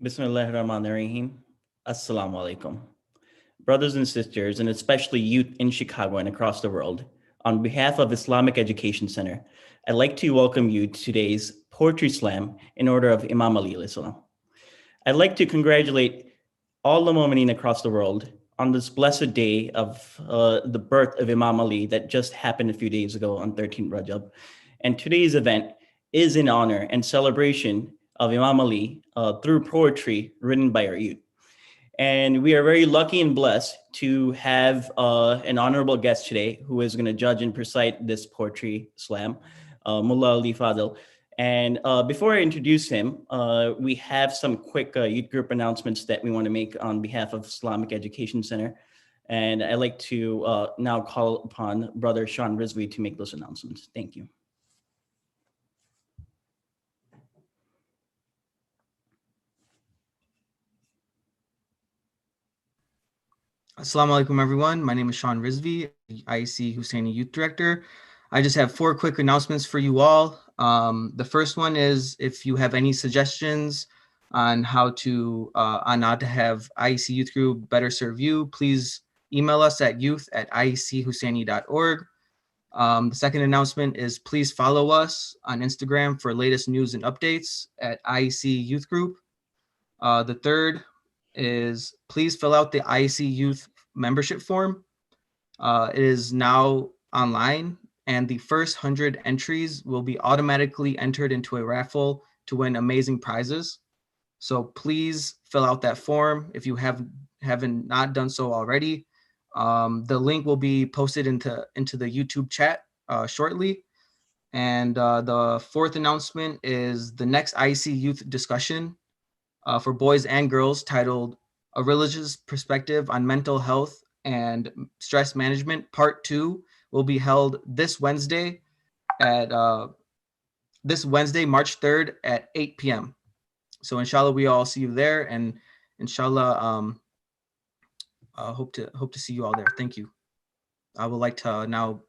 Bismillahirrahmanirrahim. Assalamu alaikum. Brothers and sisters, and especially youth in Chicago and across the world, on behalf of Islamic Education Center, I'd like to welcome you to today's Poetry Slam in honor of Imam Ali alayhi salam. I'd like to congratulate all the Mu'mineen across the world on this blessed day of the birth of Imam Ali that just happened a few days ago on 13th Rajab. And today's event is in honor and celebration of Imam Ali through poetry written by our youth. And we are very lucky and blessed to have an honorable guest today who is going to judge and preside this poetry slam, Mulla Ali Fadhil. And before I introduce him, we have some quick youth group announcements that we want to make on behalf of Islamic Education Center. And I'd like to now call upon Brother Sean Rizvi to make those announcements. Thank you. Assalamu alaikum, everyone. My name is Sean Rizvi, IEC Husaini Youth Director. I just have 4 quick announcements for you all. The first one is if you have any suggestions on how to have IEC Youth Group better serve you, please email us at youth@iechusaini.org. The second announcement is please follow us on Instagram for latest news and updates at IEC Youth Group. The third is please fill out the IEC Youth membership form. It is now online, and the first 100 entries will be automatically entered into a raffle to win amazing prizes. So please fill out that form if you haven't not done so already. The link will be posted into the YouTube chat shortly. And the fourth announcement is the next IEC Youth discussion for boys and girls titled A Religious Perspective on Mental Health and Stress Management, Part 2, will be held this Wednesday, March 3rd at 8 p.m. So inshallah, we all see you there, and inshallah, hope to see you all there. Thank you. I would like to now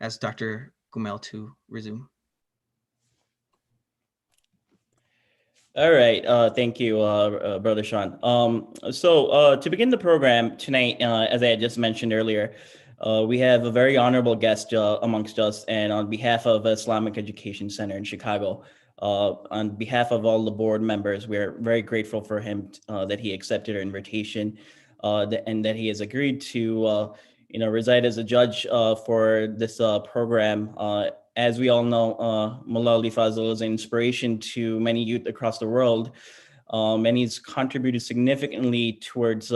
ask Dr. Gumel to resume. All right. Thank you, Brother Sean. So to begin the program tonight, as I had just mentioned earlier, we have a very honorable guest amongst us. And on behalf of Islamic Education Center in Chicago, on behalf of all the board members, we're very grateful for him that he accepted our invitation and that he has agreed to reside as a judge for this program. As we all know, Mulla Ali Fadhil is an inspiration to many youth across the world, and he's contributed significantly towards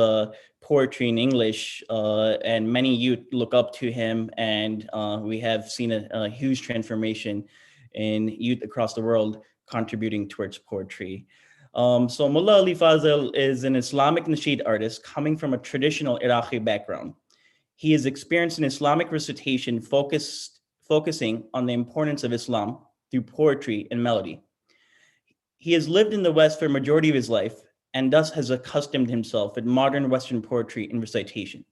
poetry in English, and many youth look up to him, and we have seen a huge transformation in youth across the world contributing towards poetry. So Mulla Ali Fadhil is an Islamic nasheed artist coming from a traditional Iraqi background. He is experienced in Islamic recitation focusing on the importance of Islam through poetry and melody. He has lived in the West for a majority of his life and thus has accustomed himself with modern Western poetry and recitation.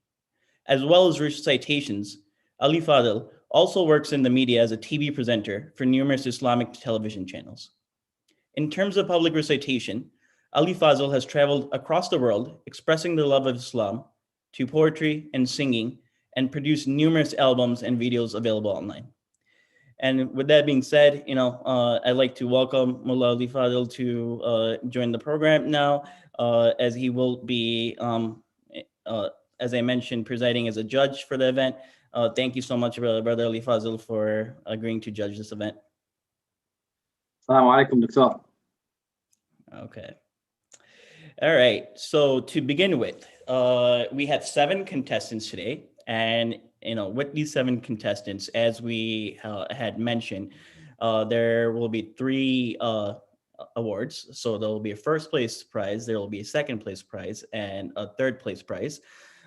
As well as recitations, Ali Fadhil also works in the media as a TV presenter for numerous Islamic television channels. In terms of public recitation, Ali Fadhil has traveled across the world expressing the love of Islam to poetry and singing, and produced numerous albums and videos available online. And with that being said, I'd like to welcome Mulla Ali Fadhil to join the program now, as he will be, as I mentioned, presiding as a judge for the event. Thank you so much, Brother Ali Fadhil, for agreeing to judge this event. Assalamu alaikum, Doctor. Okay. All right. So to begin with, we have 7 contestants today. And, with these 7 contestants, as we had mentioned, there will be 3 awards. So there will be a first place prize, there will be a second place prize, and a third place prize.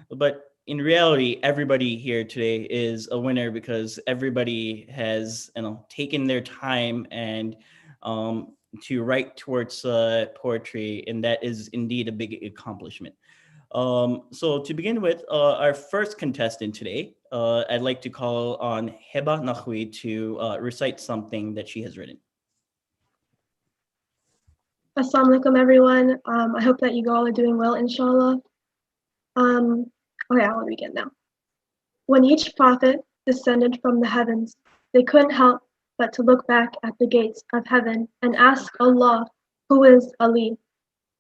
But in reality, everybody here today is a winner because everybody has, taken their time and to write towards poetry, and that is indeed a big accomplishment. So to begin with, our first contestant today, I'd like to call on Sajad Nahui to recite something that she has written. Assalamu alaikum, everyone. I hope that you all are doing well, inshallah. Okay, I will begin now. When each prophet descended from the heavens, they couldn't help but to look back at the gates of heaven and ask Allah, who is Ali?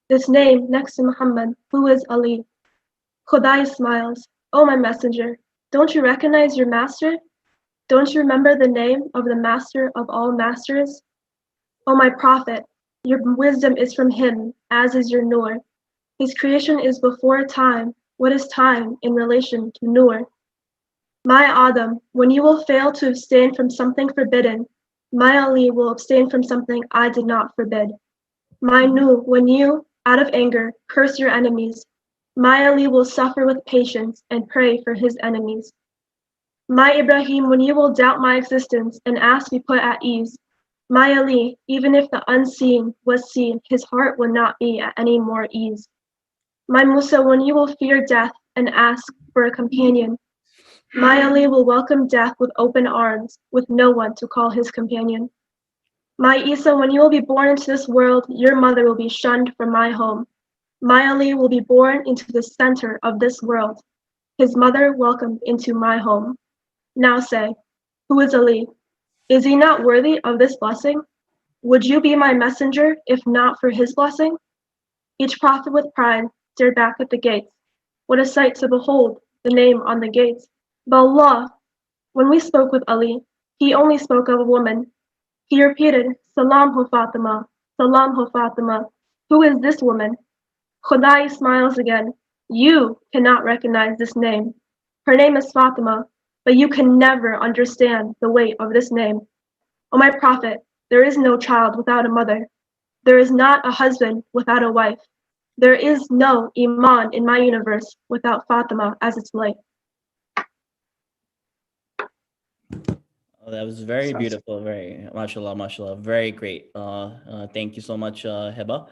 This name next to Muhammad, who is Ali? Khudai smiles, oh my messenger, don't you recognize your master? Don't you remember the name of the master of all masters? Oh my prophet, your wisdom is from him, as is your nur. His creation is before time. What is time in relation to nur? My Adam, when you will fail to abstain from something forbidden, my Ali will abstain from something I did not forbid. My Nu, when you, out of anger, curse your enemies, my Ali will suffer with patience and pray for his enemies. My Ibrahim, when you will doubt my existence and ask be put at ease, my Ali, even if the unseen was seen, his heart will not be at any more ease. My Musa, when you will fear death and ask for a companion, my Ali will welcome death with open arms, with no one to call his companion. My Isa, when you will be born into this world, your mother will be shunned from my home. My Ali will be born into the center of this world, his mother welcomed into my home. Now say, who is Ali? Is he not worthy of this blessing? Would you be my messenger if not for his blessing? Each prophet with pride stared back at the gates. What a sight to behold, the name on the gates. But Allah, when we spoke with Ali, he only spoke of a woman. He repeated, Salam ho Fatima, Salam ho Fatima. Who is this woman? Khudai smiles again. You cannot recognize this name. Her name is Fatima, but you can never understand the weight of this name. O my prophet, there is no child without a mother. There is not a husband without a wife. There is no Iman in my universe without Fatima as its light. Oh, that was very beautiful. Very, mashallah, mashallah. Very great. Thank you so much, Heba.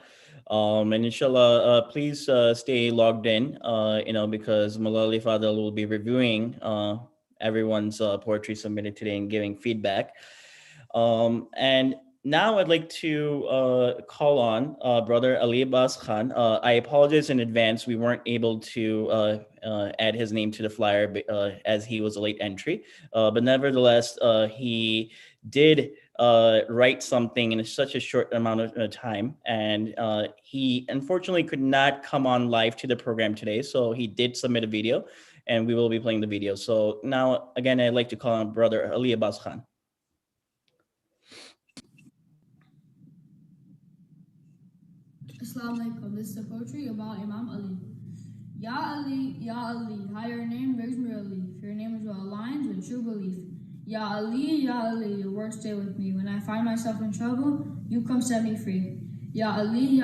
And inshallah, please stay logged in, because Mulla Fadhil will be reviewing everyone's poetry submitted today and giving feedback. And now I'd like to call on Brother Ali Abbas Khan. I apologize in advance. We weren't able to add his name to the flyer as he was a late entry. But nevertheless, he did write something in such a short amount of time. And he unfortunately could not come on live to the program today. So he did submit a video and we will be playing the video. So now, again, I'd like to call on Brother Ali Abbas Khan. Assalamu alaikum. This is the poetry about Imam Ali. Ya Ali, higher name bears me relief. Your name is well aligned with true belief. Ya Ali, your words stay with me. When I find myself in trouble, you come set me free. Ya Ali,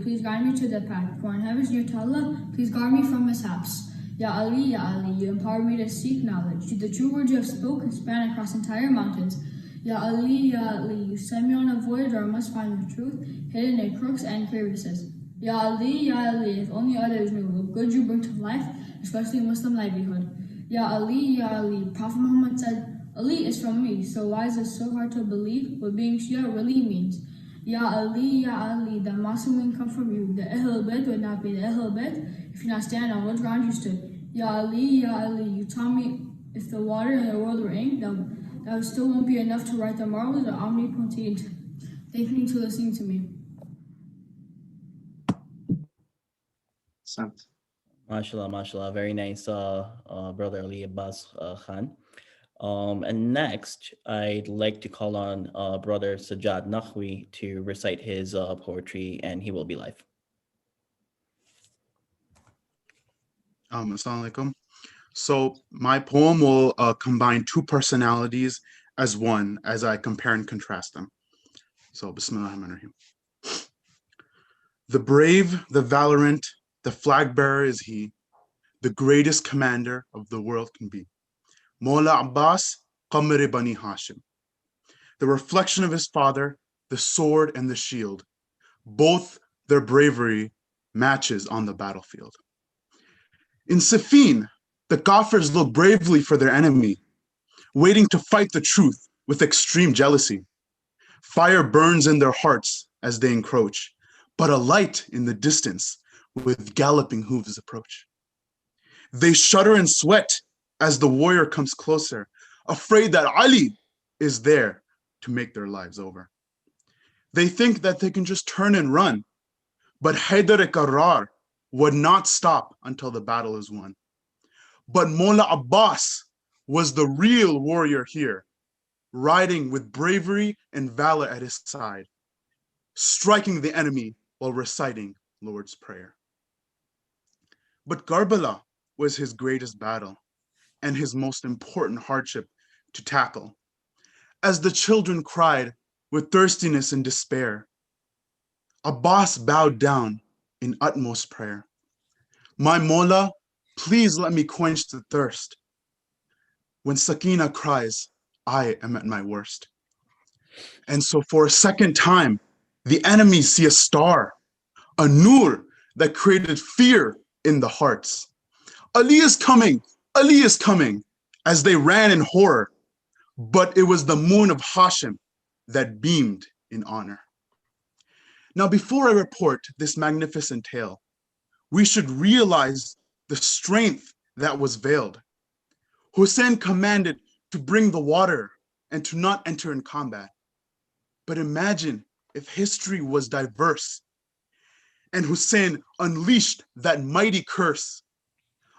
please guide me to the path. For in heaven's near to Allah, please guard me from mishaps. Ya Ali, you empower me to seek knowledge. To the true words you have spoken, span across entire mountains. Ya Ali, you send me on a voyage where I must find the truth, hidden in crooks and crevices. Ya Ali, if only others knew what good you bring to life, especially Muslim livelihood. Ya Ali, Prophet Muhammad said, Ali is from me, so why is it so hard to believe what being Shia really means? Ya Ali, the Muslim come from you, the Ahl Bayt would not be the Ahl Bayt if you not stand on what ground you stood. Ya Ali, you taught me if the water in the world were ink, that still won't be enough to write the marvels of omnipotent. Thank you for listening to me. Mashallah. Very nice, Brother Ali Abbas Khan. And next, I'd like to call on Brother Sajad Nahui to recite his poetry, and he will be live. Assalamu alaikum. So my poem will combine two personalities as one, as I compare and contrast them. So Bismillahirrahmanirrahim. The brave, the valorant, the flag bearer is he, the greatest commander of the world can be. Mulla Abbas, Qamar Bani Hashim. The reflection of his father, the sword and the shield, both their bravery matches on the battlefield. In Siffin, the Kafirs look bravely for their enemy, waiting to fight the truth with extreme jealousy. Fire burns in their hearts as they encroach, but a light in the distance with galloping hooves approach. They shudder and sweat as the warrior comes closer, afraid that Ali is there to make their lives over. They think that they can just turn and run, but Haydar-e-Karrar would not stop until the battle is won. But Mulla Abbas was the real warrior here, riding with bravery and valor at his side, striking the enemy while reciting Lord's Prayer. But Karbala was his greatest battle and his most important hardship to tackle. As the children cried with thirstiness and despair, Abbas bowed down in utmost prayer. My Mola, please let me quench the thirst. When Sakina cries, I am at my worst. And so for a second time, the enemies see a star, a nur that created fear in the hearts. Ali is coming, as they ran in horror. But it was the moon of Hashim that beamed in honor. Now, before I report this magnificent tale, we should realize the strength that was veiled. Hussein commanded to bring the water and to not enter in combat. But imagine if history was diverse and Hussein unleashed that mighty curse.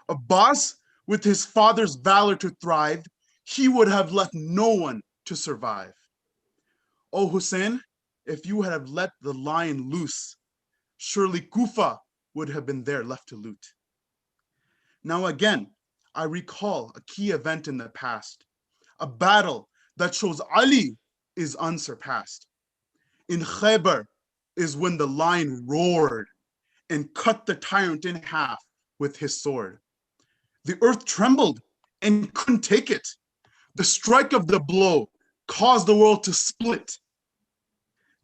Abbas, with his father's valor to thrive, he would have left no one to survive. Oh, Hussein, if you had let the lion loose, surely Kufa would have been there left to loot. Now again, I recall a key event in the past, a battle that shows Ali is unsurpassed. In Khaybar is when the lion roared and cut the tyrant in half with his sword. The earth trembled and couldn't take it. The strike of the blow caused the world to split.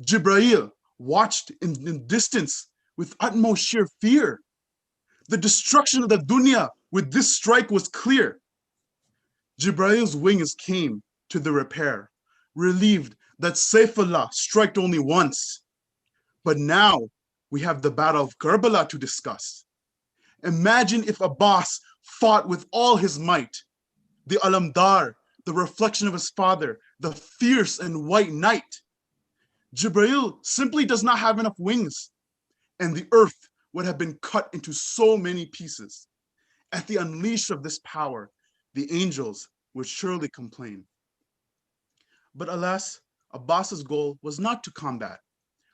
Jibreel watched in the distance with utmost sheer fear. The destruction of the dunya with this strike was clear. Jibrail's wings came to the repair, relieved that Saifullah struck only once. But now we have the battle of Karbala to discuss. Imagine if Abbas fought with all his might. The Alamdar, the reflection of his father, the fierce and white knight. Jibreel simply does not have enough wings, and the earth would have been cut into so many pieces. At the unleash of this power, the angels would surely complain. But alas, Abbas's goal was not to combat,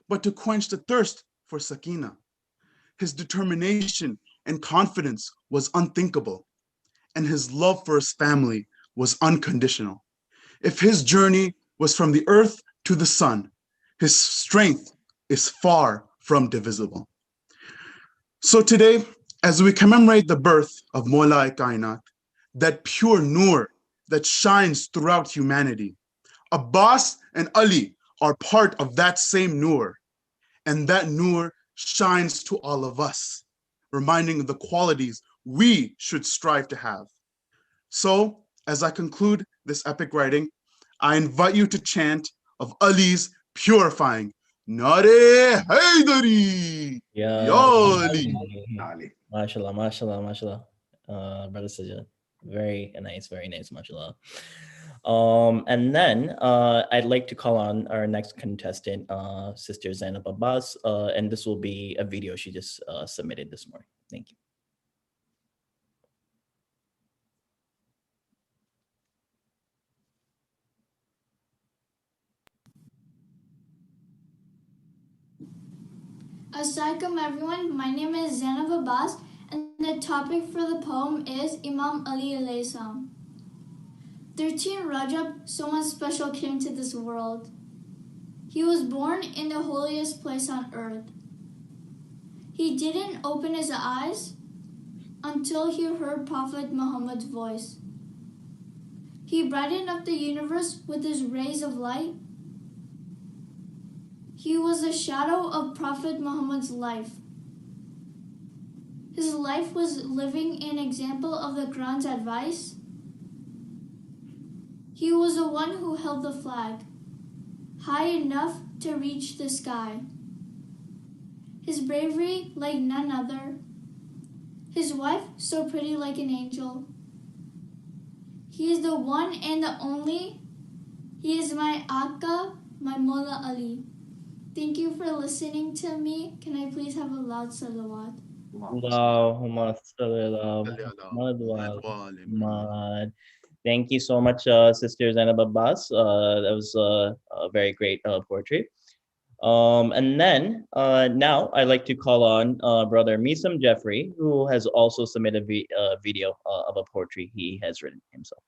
but to quench the thirst for Sakina. His determination and confidence was unthinkable, and his love for his family was unconditional. If his journey was from the earth to the sun, his strength is far from divisible. So today, as we commemorate the birth of Mawla-e-Kainat, that pure nur that shines throughout humanity, Abbas and Ali are part of that same nur, and that nur shines to all of us, reminding of the qualities we should strive to have. So, as I conclude this epic writing, I invite you to chant of Ali's purifying Nare Haydari! Yeah. Ya Ali! Ali. Mashallah, mashallah, mashallah. Brother Sajad. Very nice, mashallah. And then I'd like to call on our next contestant, Sister Zainab Abbas, and this will be a video she just submitted this morning. Thank you. Assalamualaikum everyone, my name is Zainab Abbas and the topic for the poem is Imam Ali alayhi salam. 13 Rajab, someone special came to this world. He was born in the holiest place on earth. He didn't open his eyes until he heard Prophet Muhammad's voice. He brightened up the universe with his rays of light. He was a shadow of Prophet Muhammad's life. His life was living an example of the Quran's advice. He was the one who held the flag high enough to reach the sky. His bravery like none other. His wife so pretty like an angel. He is the one and the only. He is my Akka, my Mulla Ali. Thank you for listening to me. Can I please have a loud salawat? Allahumma salli ala Muhammad wa ala Muhammad. Thank you so much, Sister Zainab Abbas. That was a very great poetry. And then now I'd like to call on Brother Misam Jeffrey, who has also submitted a video of a poetry he has written himself.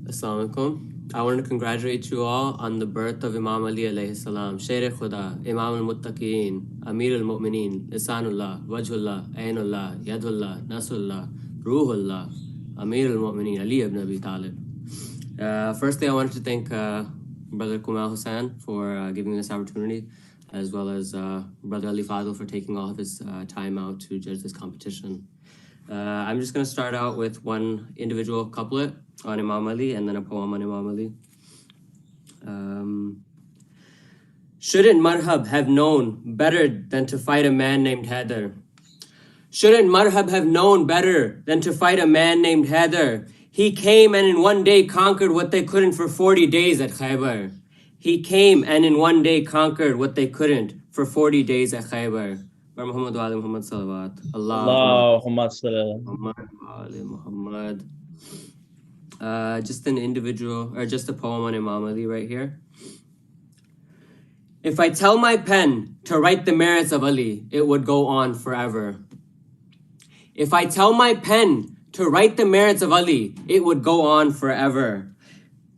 Assalamu alaikum. I want to congratulate you all on the birth of Imam Ali alayhi salam, Sher Khuda, Imam al-Muttaqeen, Amir al-Mu'mineen, Lisanullah, Wajhullah, Ainullah, Yadullah, Nasrullah, Ruhullah, Amir al-Mu'mineen, Ali ibn Abi Talib. Firstly, I wanted to thank Brother Kumal Hussain for giving me this opportunity, as well as Brother Ali Fadhil for taking all of his time out to judge this competition. I'm just going to start out with one individual couplet on Imam Ali and then a poem on Imam Ali. Shouldn't Marhab have known better than to fight a man named Haider? Shouldn't Marhab have known better than to fight a man named Haider? He came and in one day conquered what they couldn't for 40 days at Khaybar. He came and in one day conquered what they couldn't for 40 days at Khaybar. Muhammad wa ali Muhammad salawat. Allahumma salli ala Muhammad. Just an individual, or just a poem on Imam Ali right here. If I tell my pen to write the merits of Ali, it would go on forever. If I tell my pen to write the merits of Ali, it would go on forever.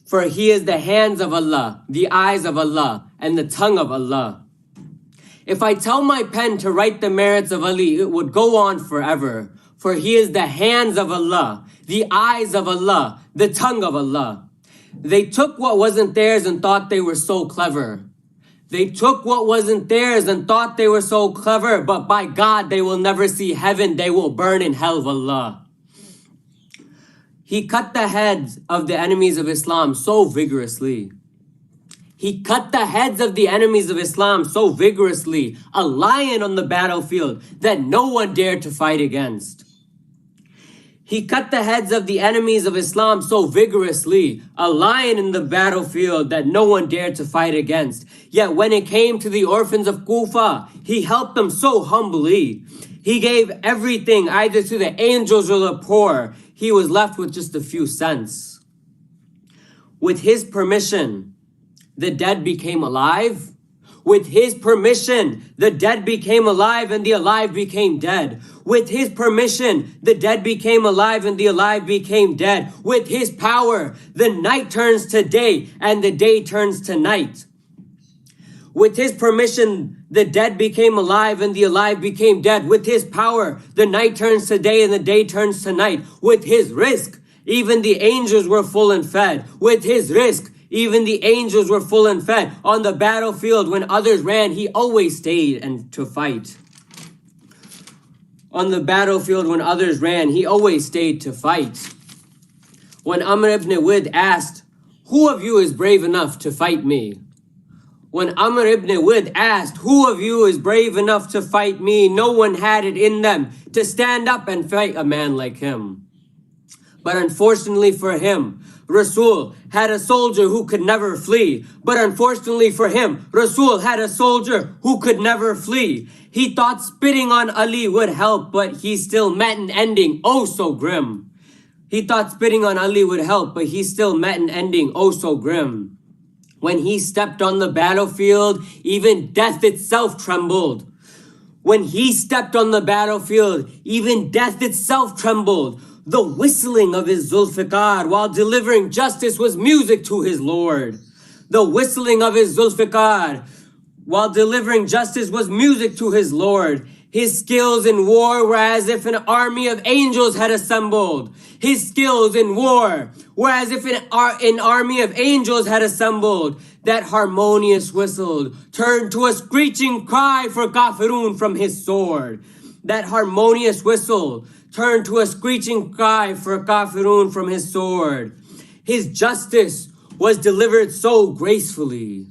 For he is the hands of Allah, the eyes of Allah, and the tongue of Allah. If I tell my pen to write the merits of Ali, it would go on forever. For he is the hands of Allah, the eyes of Allah, the tongue of Allah. They took what wasn't theirs and thought they were so clever. They took what wasn't theirs and thought they were so clever, but by God, they will never see heaven. They will burn in hell of Allah. He cut the heads of the enemies of Islam so vigorously. He cut the heads of the enemies of Islam so vigorously, a lion on the battlefield that no one dared to fight against. He cut the heads of the enemies of Islam so vigorously, a lion in the battlefield that no one dared to fight against. Yet when it came to the orphans of Kufa, he helped them so humbly. He gave everything either to the angels or the poor. He was left with just a few cents. With his permission, the dead became alive. With his permission, the dead became alive and the alive became dead. With his permission, the dead became alive and the alive became dead. With his power, the night turns to day and the day turns to night. With his permission, the dead became alive and the alive became dead. With his power, the night turns to day and the day turns to night. With his risk, even the angels were full and fed. With his risk, even the angels were full and fed. On the battlefield, when others ran, he always stayed and to fight. On the battlefield, when others ran, he always stayed to fight. When Amr ibn Wid asked, "Who of you is brave enough to fight me?" When Amr ibn Wid asked, "Who of you is brave enough to fight me?" no one had it in them to stand up and fight a man like him. But unfortunately for him, Rasul had a soldier who could never flee. But unfortunately for him, Rasul had a soldier who could never flee. He thought spitting on Ali would help, but he still met an ending oh so grim. He thought spitting on Ali would help, but he still met an ending oh so grim. When he stepped on the battlefield, even death itself trembled. When he stepped on the battlefield, even death itself trembled. The whistling of his Zulfiqar while delivering justice was music to his Lord. The whistling of his Zulfiqar while delivering justice was music to his Lord. His skills in war were as if an army of angels had assembled. His skills in war were as if an army of angels had assembled. That harmonious whistle turned to a screeching cry for kafirun from his sword. That harmonious whistle turned to a screeching cry for kafirun from his sword. His justice was delivered so gracefully.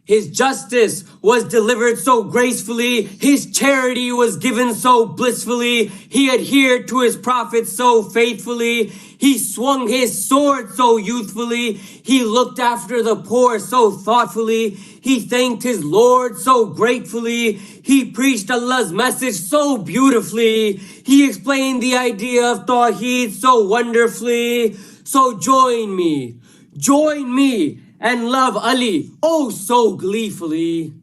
His justice was delivered so gracefully. His charity was given so blissfully. He adhered to his prophet so faithfully. He swung his sword so youthfully. He looked after the poor so thoughtfully. He thanked his Lord so gratefully. He preached Allah's message so beautifully. He explained the idea of Tawheed so wonderfully. So join me, and love Ali, oh so gleefully.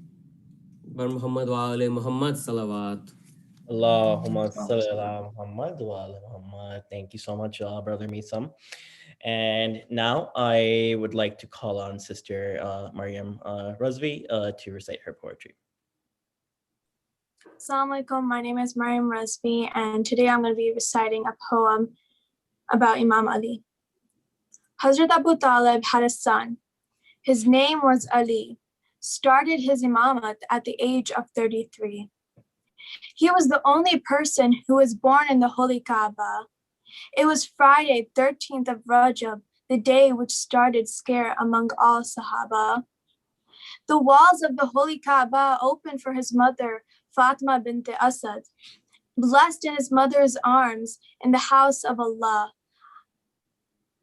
Muhammad wa ali Muhammad salawat. Allahumma salli ala Muhammad wa ala Muhammad. Thank you so much, Brother Misam. And now I would like to call on Sister Maryam Razvi to recite her poetry. Assalamu alaikum, my name is Maryam Razvi, and today I'm going to be reciting a poem about Imam Ali. Hazrat Abu Talib had a son. His name was Ali. Started his imamat at the age of 33. He was the only person who was born in the Holy Kaaba. It was Friday, 13th of Rajab, the day which started scare among all Sahaba. The walls of the Holy Kaaba opened for his mother, Fatima bint Asad, blessed in his mother's arms in the house of Allah.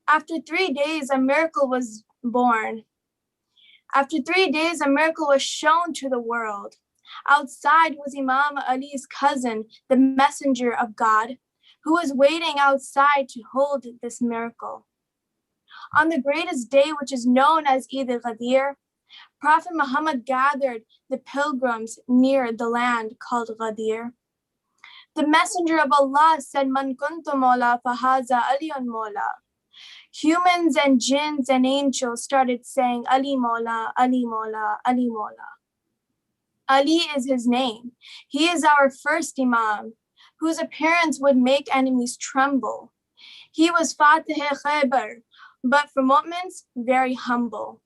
After 3 days, a miracle was born. After 3 days, a miracle was shown to the world. Outside was Imam Ali's cousin, the messenger of God, who was waiting outside to hold this miracle. On the greatest day, which is known as Eid al-Ghadir, Prophet Muhammad gathered the pilgrims near the land called Ghadir. The messenger of Allah said, Man kuntu Mulla fahaza Aliyun Mulla. Humans and jinns and angels started saying, Ali Mulla, Ali Mulla, Ali Mulla. Ali is his name. He is our first Imam, whose appearance would make enemies tremble. He was Fatih Khaybar, but for mu'mins, very humble.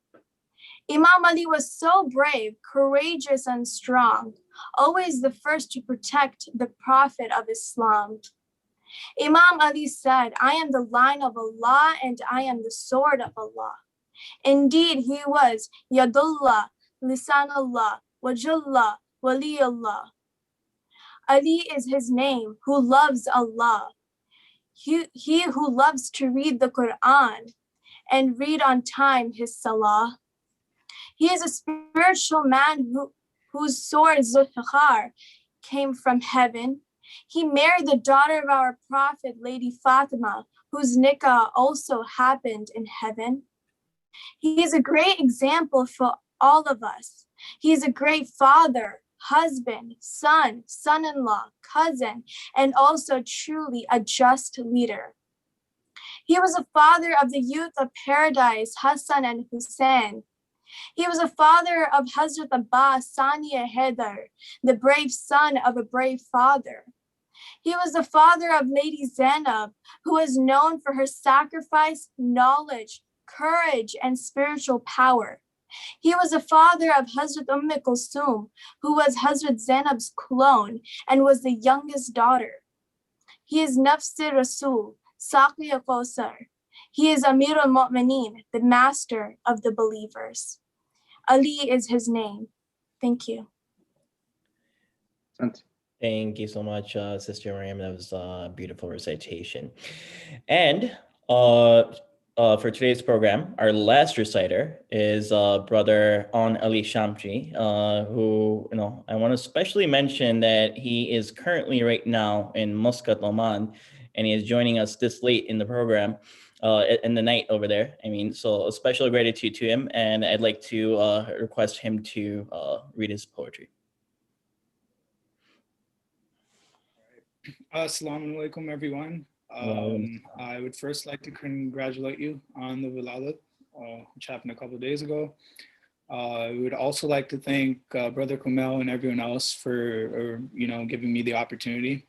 Imam Ali was so brave, courageous, and strong, always the first to protect the Prophet of Islam. Imam Ali said, I am the line of Allah and I am the sword of Allah. Indeed, he was Yadullah, Lisanullah, Wajullah, Waliullah. Ali is his name, who loves Allah. He who loves to read the Quran and read on time his salah. He is a spiritual man whose sword Zulfiqar came from heaven. He married the daughter of our Prophet, Lady Fatima, whose nikah also happened in heaven. He is a great example for all of us. He is a great father, husband, son, son-in-law, cousin, and also truly a just leader. He was a father of the youth of paradise, Hassan and Hussein. He was a father of Hazrat Abbas, Sania Haidar, the brave son of a brave father. He was the father of Lady Zainab, who was known for her sacrifice, knowledge, courage, and spiritual power. He was the father of Hazrat Kulsum, who was Hazrat Zainab's clone and was the youngest daughter. He is Nafsi Rasul, Saqi al-Qawsar. He is Amir al-Mu'mineen, the master of the believers. Ali is his name. Thank you. Thank you so much, Sister Miriam. That was a beautiful recitation. And for today's program, our last reciter is Brother On Ali Shamji, who, I want to especially mention that he is currently right now in Muscat, Oman, and he is joining us this late in the program, in the night over there. So a special gratitude to him, and I'd like to request him to read his poetry. Assalamu alaikum, everyone. I would first like to congratulate you on the Wiladat, which happened a couple of days ago. I would also like to thank Brother Kamel and everyone else for giving me the opportunity.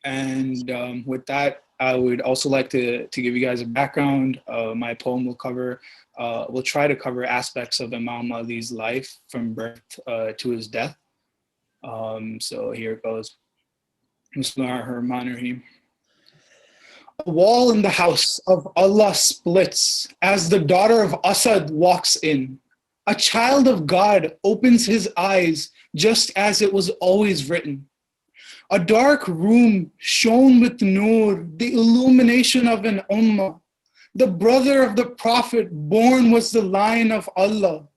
And with that, I would also like to give you guys a background. My poem will try to cover aspects of Imam Ali's life from birth to his death. So here it goes. Bismillahirrahmanirrahim. A wall in the house of Allah splits as the daughter of Asad walks in. A child of God opens his eyes just as it was always written. A dark room shone with nur, the illumination of an ummah. The brother of the Prophet born was the lion of Allah.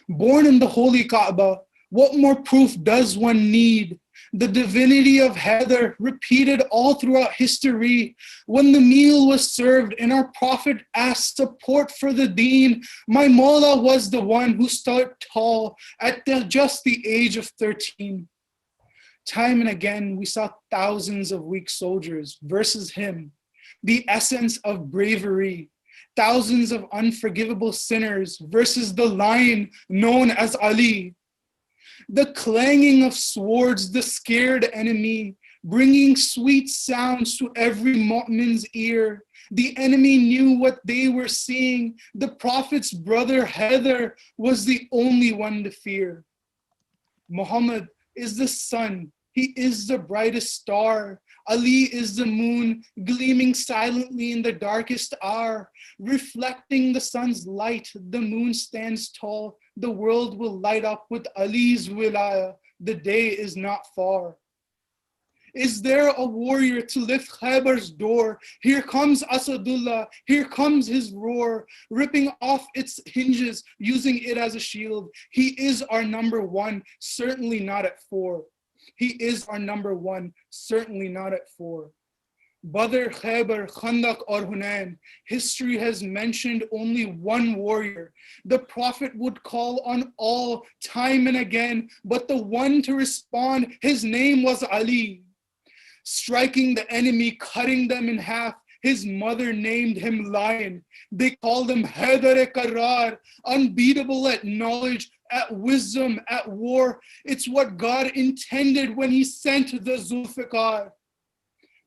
Born in the holy Kaaba, what more proof does one need? The divinity of Heather repeated all throughout history. When the meal was served and our Prophet asked support for the deen, my Mulla was the one who stood tall at just the age of 13. Time and again, we saw thousands of weak soldiers versus him, the essence of bravery. Thousands of unforgivable sinners versus the lion known as Ali. The clanging of swords, the scared enemy, bringing sweet sounds to every mu'min's ear. The enemy knew what they were seeing. The Prophet's brother Heather was the only one to fear. Muhammad is the sun. He is the brightest star. Ali is the moon, gleaming silently in the darkest hour. Reflecting the sun's light, the moon stands tall. The world will light up with Ali's wilaya. The day is not far. Is there a warrior to lift Khaybar's door? Here comes Asadullah, here comes his roar, ripping off its hinges, using it as a shield. He is our number one, certainly not at 4. He is our number one, certainly not at 4. Badr, Khaybar, Khandak, or Hunain, history has mentioned only one warrior. The Prophet would call on all time and again, but the one to respond, his name was Ali. Striking the enemy, cutting them in half, his mother named him Lion. They called him Haidar-e-Qarrar, unbeatable at knowledge, at wisdom, at war. It's what God intended when he sent the Zulfiqar.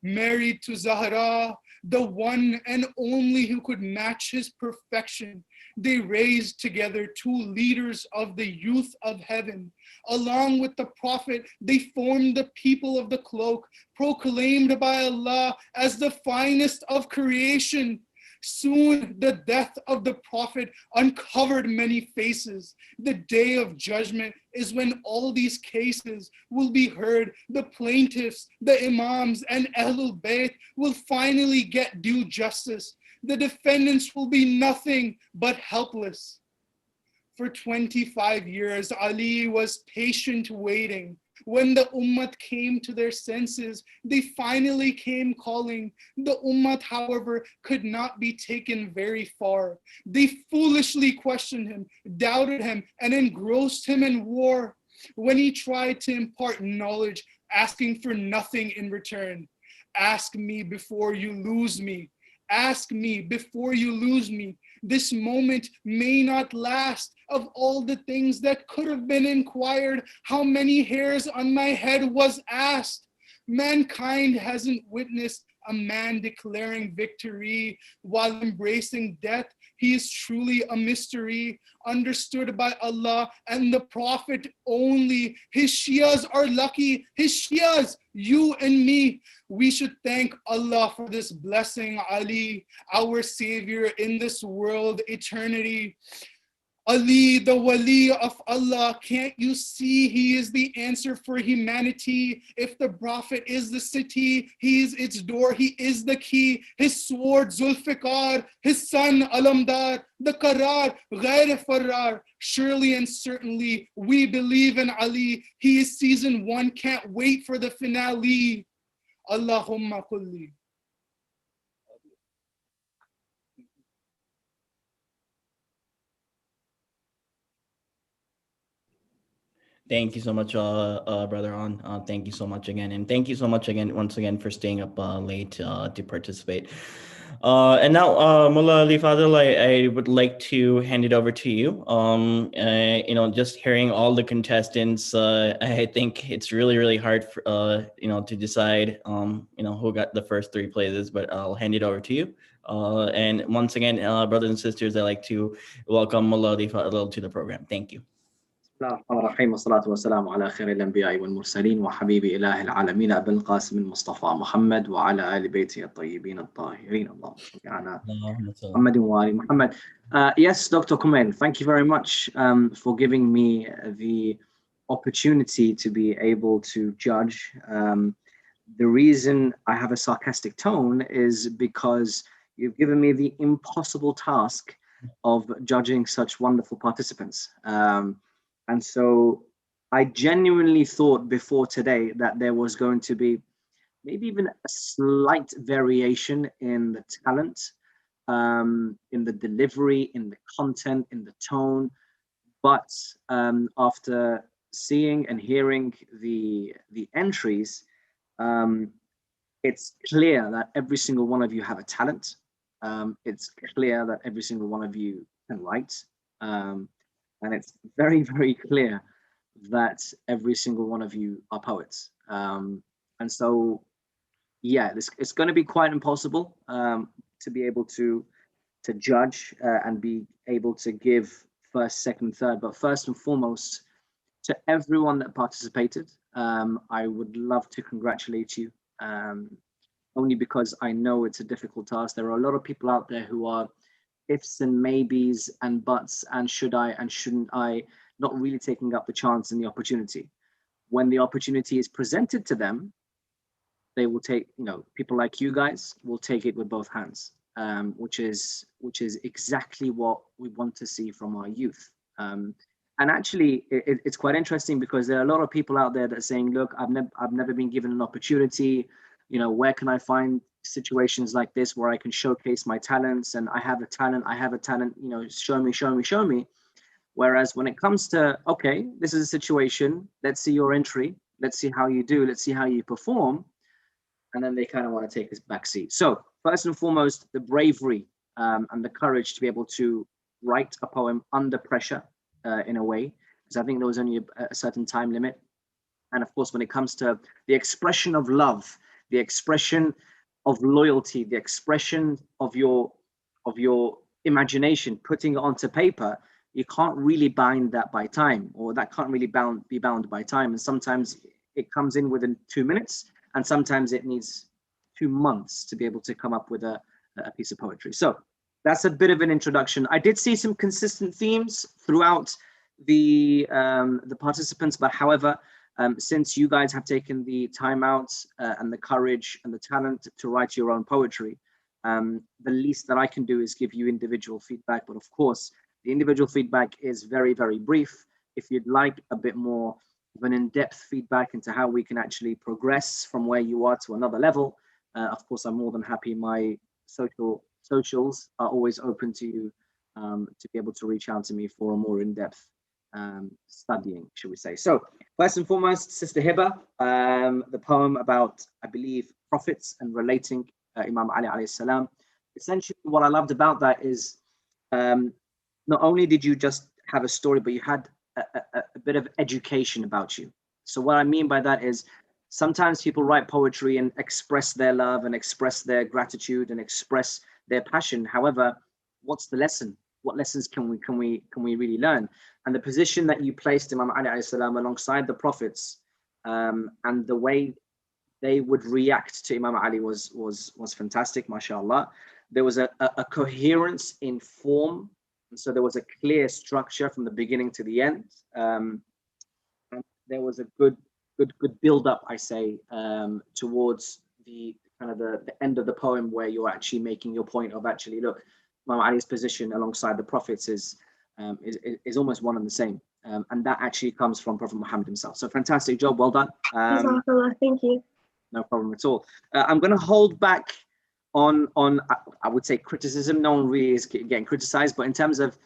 Married to Zahra, the one and only who could match his perfection, they raised together 2 leaders of the youth of heaven. Along with the Prophet, they formed the people of the cloak, proclaimed by Allah as the finest of creation. Soon the death of the Prophet uncovered many faces. The day of judgment is when all these cases will be heard. The plaintiffs, the Imams, and Ahlul Bayt will finally get due justice. The defendants will be nothing but helpless. For 25 years, Ali was patient waiting. When the Ummah came to their senses, they finally came calling. The Ummah, however, could not be taken very far. They foolishly questioned him, doubted him, and engrossed him in war. When he tried to impart knowledge, asking for nothing in return. Ask me before you lose me. Ask me before you lose me. This moment may not last. Of all the things that could have been inquired, how many hairs on my head was asked. Mankind hasn't witnessed a man declaring victory while embracing death. He is truly a mystery, understood by Allah and the Prophet only. His Shias are lucky. His Shias, you and me. We should thank Allah for this blessing, Ali, our savior in this world, eternity. Ali, the wali of Allah, can't you see he is the answer for humanity? If the Prophet is the city, he is its door, he is the key. His sword, Zulfiqar, his son, Alamdar, the Qarrar, Ghair Farrar. Surely and certainly, we believe in Ali. He is season 1, can't wait for the finale. Allahumma kulli. Thank you so much, brother On. Thank you so much again. And thank you so much again, once again, for staying up late to participate. And now, Mullah Ali Fadhil, I would like to hand it over to you. Just hearing all the contestants, I think it's really, really hard, to decide, who got the first three places. But I'll hand it over to you. And once again, brothers and sisters, I'd like to welcome Mullah Ali Fadhil to the program. Thank you. بسم الله الرحمن الرحيم والصلاة والسلام على خير الأنبياء والمرسلين وحبيب إله العالمين أبي القاسم المصطفى محمد وعلى آل بيته الطيبين الطاهرين اللهم صل على محمد وآل محمد. Yes, Dr. Kumail, thank you very much for giving me the opportunity to be able to judge. The reason I have a sarcastic tone is because you've given me the impossible task of judging such wonderful participants. And so I genuinely thought before today that there was going to be maybe even a slight variation in the talent, in the delivery, in the content, in the tone. But after seeing and hearing the entries, it's clear that every single one of you have a talent. It's clear that every single one of you can write. And it's very, very clear that every single one of you are poets. And so, yeah, it's going to be quite impossible to be able to judge and be able to give first, second, third. But first and foremost, to everyone that participated, I would love to congratulate you, only because I know it's a difficult task. There are a lot of people out there who are ifs and maybes and buts and should I and shouldn't I, not really taking up the chance and the opportunity. When the opportunity is presented to them, they will take, people like you guys will take it with both hands, which is exactly what we want to see from our youth. And actually, it's quite interesting because there are a lot of people out there that are saying, look, I've never been given an opportunity. Where can I find situations like this where I can showcase my talents? And I have a talent, show me. Whereas when it comes to, okay, this is a situation, let's see your entry, let's see how you do, let's see how you perform. And then they kind of want to take this back seat. So first and foremost, the bravery and the courage to be able to write a poem under pressure in a way, because I think there was only a certain time limit. And of course, when it comes to the expression of love, the expression of loyalty, the expression of your imagination, putting it onto paper, you can't really bind that by time, or that can't really be bound by time. And sometimes it comes in within 2 minutes, and sometimes it needs 2 months to be able to come up with a piece of poetry. So that's a bit of an introduction. I did see some consistent themes throughout the participants, but however, since you guys have taken the time out and the courage and the talent to write your own poetry, the least that I can do is give you individual feedback. But of course, the individual feedback is very, very brief. If you'd like a bit more of an in-depth feedback into how we can actually progress from where you are to another level, of course, I'm more than happy. My socials are always open to you to be able to reach out to me for a more in-depth studying, should we say. So first and foremost, Sister Hiba, the poem about, I believe, prophets and relating Imam Ali alayhi salam. Essentially, what I loved about that is not only did you just have a story, but you had a bit of education about you. So what I mean by that is sometimes people write poetry and express their love and express their gratitude and express their passion. However, what's the lesson? What lessons can we really learn? And the position that you placed Imam Ali alayhi salam alongside the prophets, and the way they would react to Imam Ali was fantastic, mashallah. There was a coherence in form, and so there was a clear structure from the beginning to the end. And there was a good build up, I say, towards the kind of the end of the poem, where you're actually making your point of actually, look, Imam Ali's position alongside the prophets is almost one and the same, and that actually comes from Prophet Muhammad himself. So fantastic job, well done. Thank you. No problem at all. I'm going to hold back on I would say criticism. No one really is getting criticized, but in terms of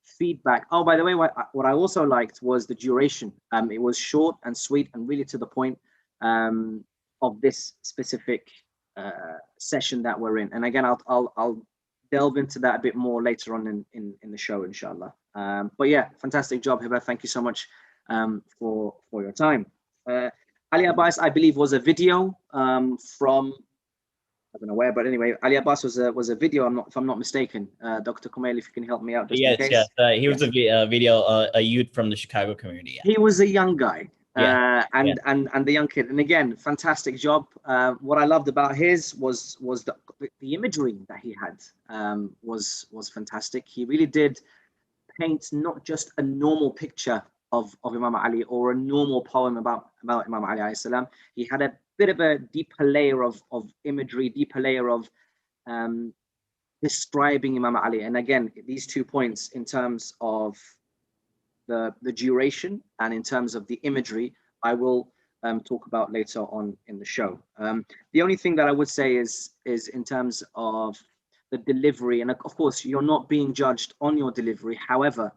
feedback. Oh, by the way, what I also liked was the duration. It was short and sweet and really to the point of this specific session that we're in. And again, I'll delve into that a bit more later on in the show, inshallah. But yeah, fantastic job, Hiba. Thank you so much for your time. Ali Abbas, I believe, was a video from, I don't know where, but anyway, Ali Abbas was a video. If I'm not mistaken. Dr. Kumail, if you can help me out, just in case. Yes. He was a video, a youth from the Chicago community. Yeah. He was a young guy. And the young kid, and again, fantastic job. What I loved about his was the imagery that he had was fantastic. He really did paint not just a normal picture of Imam Ali or a normal poem about Imam Ali alayhi salam. He had a bit of a deeper layer of imagery, deeper layer of describing Imam Ali. And again, these 2 points in terms of the duration and in terms of the imagery, I will talk about later on in the show. The only thing that I would say is in terms of the delivery, and of course you're not being judged on your delivery. However,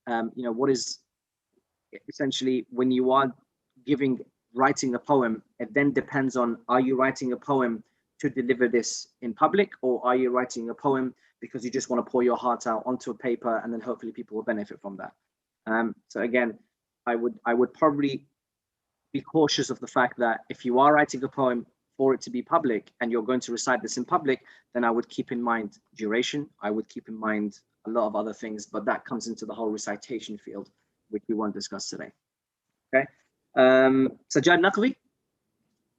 what is essentially when you are writing a poem, it then depends on, are you writing a poem to deliver this in public, or are you writing a poem because you just want to pour your heart out onto a paper and then hopefully people will benefit from that. So again, I would probably be cautious of the fact that if you are writing a poem for it to be public and you're going to recite this in public, then I would keep in mind duration. I would keep in mind a lot of other things, but that comes into the whole recitation field, which we won't discuss today. Okay. Sajad Nahui,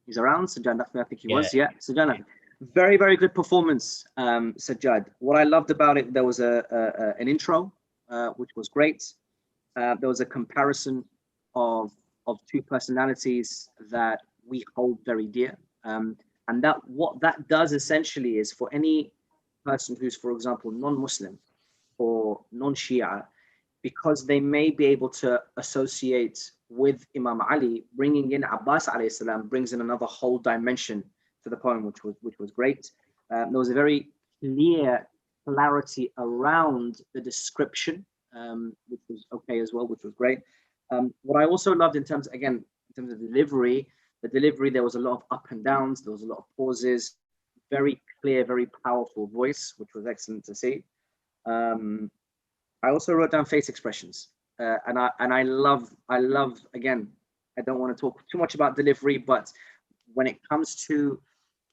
he's around. Sajad Nahui, I think he was. Yeah, Sajad Nahui. Very, very good performance, Sajad. What I loved about it, there was an intro, which was great. There was a comparison of 2 personalities that we hold very dear. And what that does essentially is, for any person who's, for example, non-Muslim or non-Shia, because they may be able to associate with Imam Ali, bringing in Abbas alayhi salam brings in another whole dimension to the poem, which was great. There was a very clear clarity around the description, which was okay as well, which was great. What I also loved in terms of delivery, there was a lot of up and downs, there was a lot of pauses, very clear, very powerful voice, which was excellent to see. I also wrote down face expressions, and I love, again, I don't want to talk too much about delivery, but when it comes to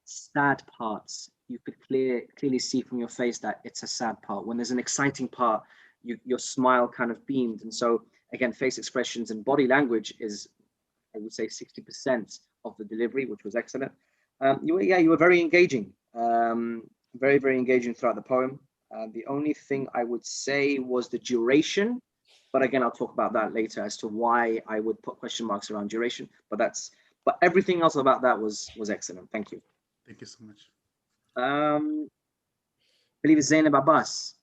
sad parts, you could clearly see from your face that it's a sad part. When there's an exciting part, your smile kind of beamed. And so again, face expressions and body language is, I would say, 60% of the delivery, which was excellent. You were very engaging, very, very engaging throughout the poem. The only thing I would say was the duration, but again, I'll talk about that later as to why I would put question marks around duration. But everything else about that was excellent. Thank you. Thank you so much. I believe it's Zainab Abbas.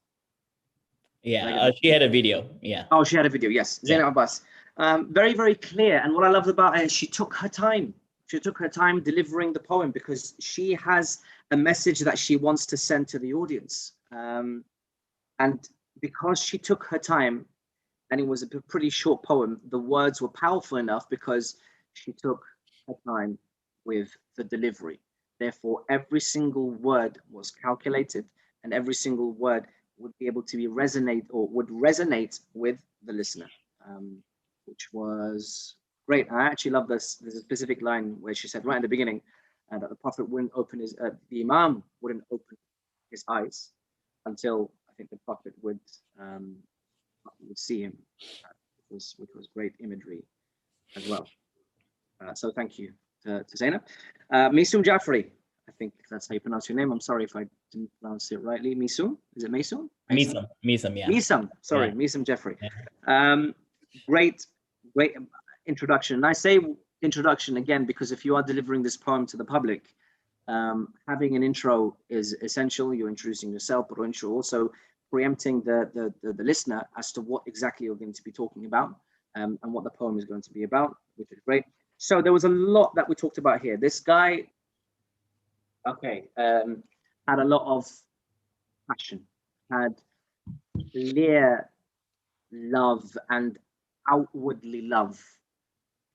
Yeah, she had a video. Yeah. Oh, she had a video. Yes, Zainab Abbas. Very, very clear. And what I loved about her is she took her time. She took her time delivering the poem because she has a message that she wants to send to the audience. And because she took her time, and it was a pretty short poem, the words were powerful enough because she took her time with the delivery. Therefore, every single word was calculated, and every single word would be able to would resonate with the listener, which was great. I actually love this. There's a specific line where she said right in the beginning that the Prophet wouldn't open the Imam wouldn't open his eyes until I think the Prophet would see him, which was great imagery as well. So thank you to Zainab. Misum Jafri, I think that's how you pronounce your name. I'm sorry if I didn't pronounce it rightly. Misum? Is it Misum? Misum, yeah. Misum, sorry, yeah. Misum Jeffrey. Yeah. Great introduction. And I say introduction again because if you are delivering this poem to the public, having an intro is essential. You're introducing yourself, but you're also preempting the listener as to what exactly you're going to be talking about and what the poem is going to be about, which is great. So there was a lot that we talked about here. This guy, had a lot of passion, had clear love and outwardly love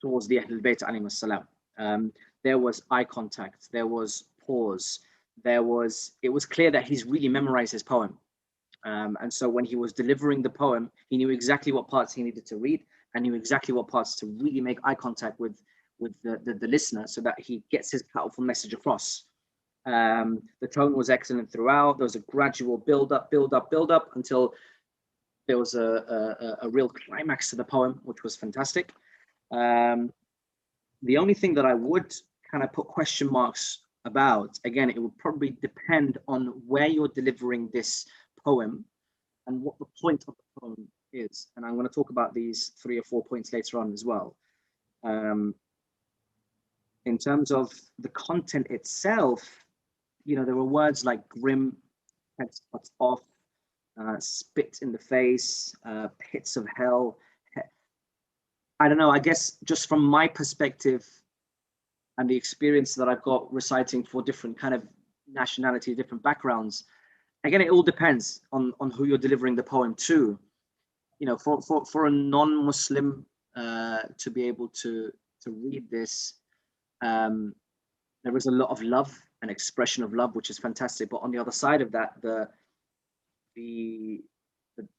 towards the Ahlul Bayt alayhim as-salam. There was eye contact, there was pause. It was clear that he's really memorized his poem. And so when he was delivering the poem, he knew exactly what parts he needed to read and knew exactly what parts to really make eye contact with the listener so that he gets his powerful message across. The tone was excellent throughout. There was a gradual build up until there was a real climax to the poem, which was fantastic. The only thing that I would kind of put question marks about, again, it would probably depend on where you're delivering this poem and what the point of the poem is. And I'm going to talk about these 3 or 4 points later on as well. In terms of the content itself, you know, there were words like grim, heads cut off, spit in the face, pits of hell. I don't know, I guess just from my perspective and the experience that I've got reciting for different kind of nationality, different backgrounds, again, it all depends on who you're delivering the poem to. You know, for a non-Muslim to be able to read this, there is a lot of love and expression of love, which is fantastic. But on the other side of that, the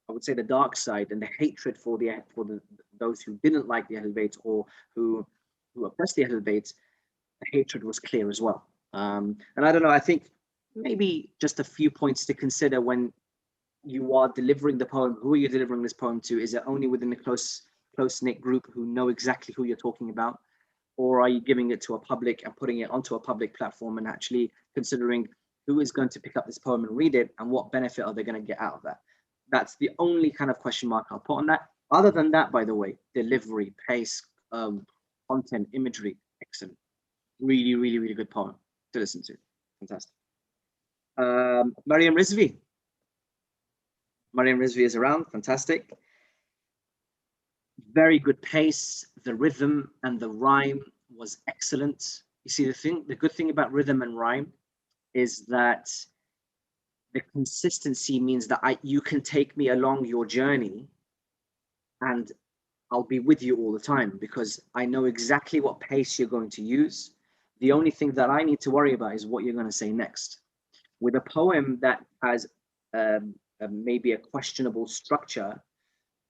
I would say the dark side and the hatred for those who didn't like the Ahlul Bayt or who oppressed the Ahlul Bayt, the hatred was clear as well. And I don't know, I think maybe just a few points to consider when you are delivering the poem. Who are you delivering this poem to? Is it only within the close-knit group who know exactly who you're talking about? Or are you giving it to a public and putting it onto a public platform and actually considering who is going to pick up this poem and read it and what benefit are they going to get out of that? That's the only kind of question mark I'll put on that. Other than that, by the way, delivery, pace, content, imagery, excellent. Really, really, really good poem to listen to. Fantastic. Mariam Rizvi. Mariam Rizvi is around, fantastic. Very good pace. The rhythm and the rhyme was excellent. You see, the good thing about rhythm and rhyme is that the consistency means that you can take me along your journey and I'll be with you all the time because I know exactly what pace you're going to use. The only thing that I need to worry about is what you're going to say next. With a poem that has maybe a questionable structure,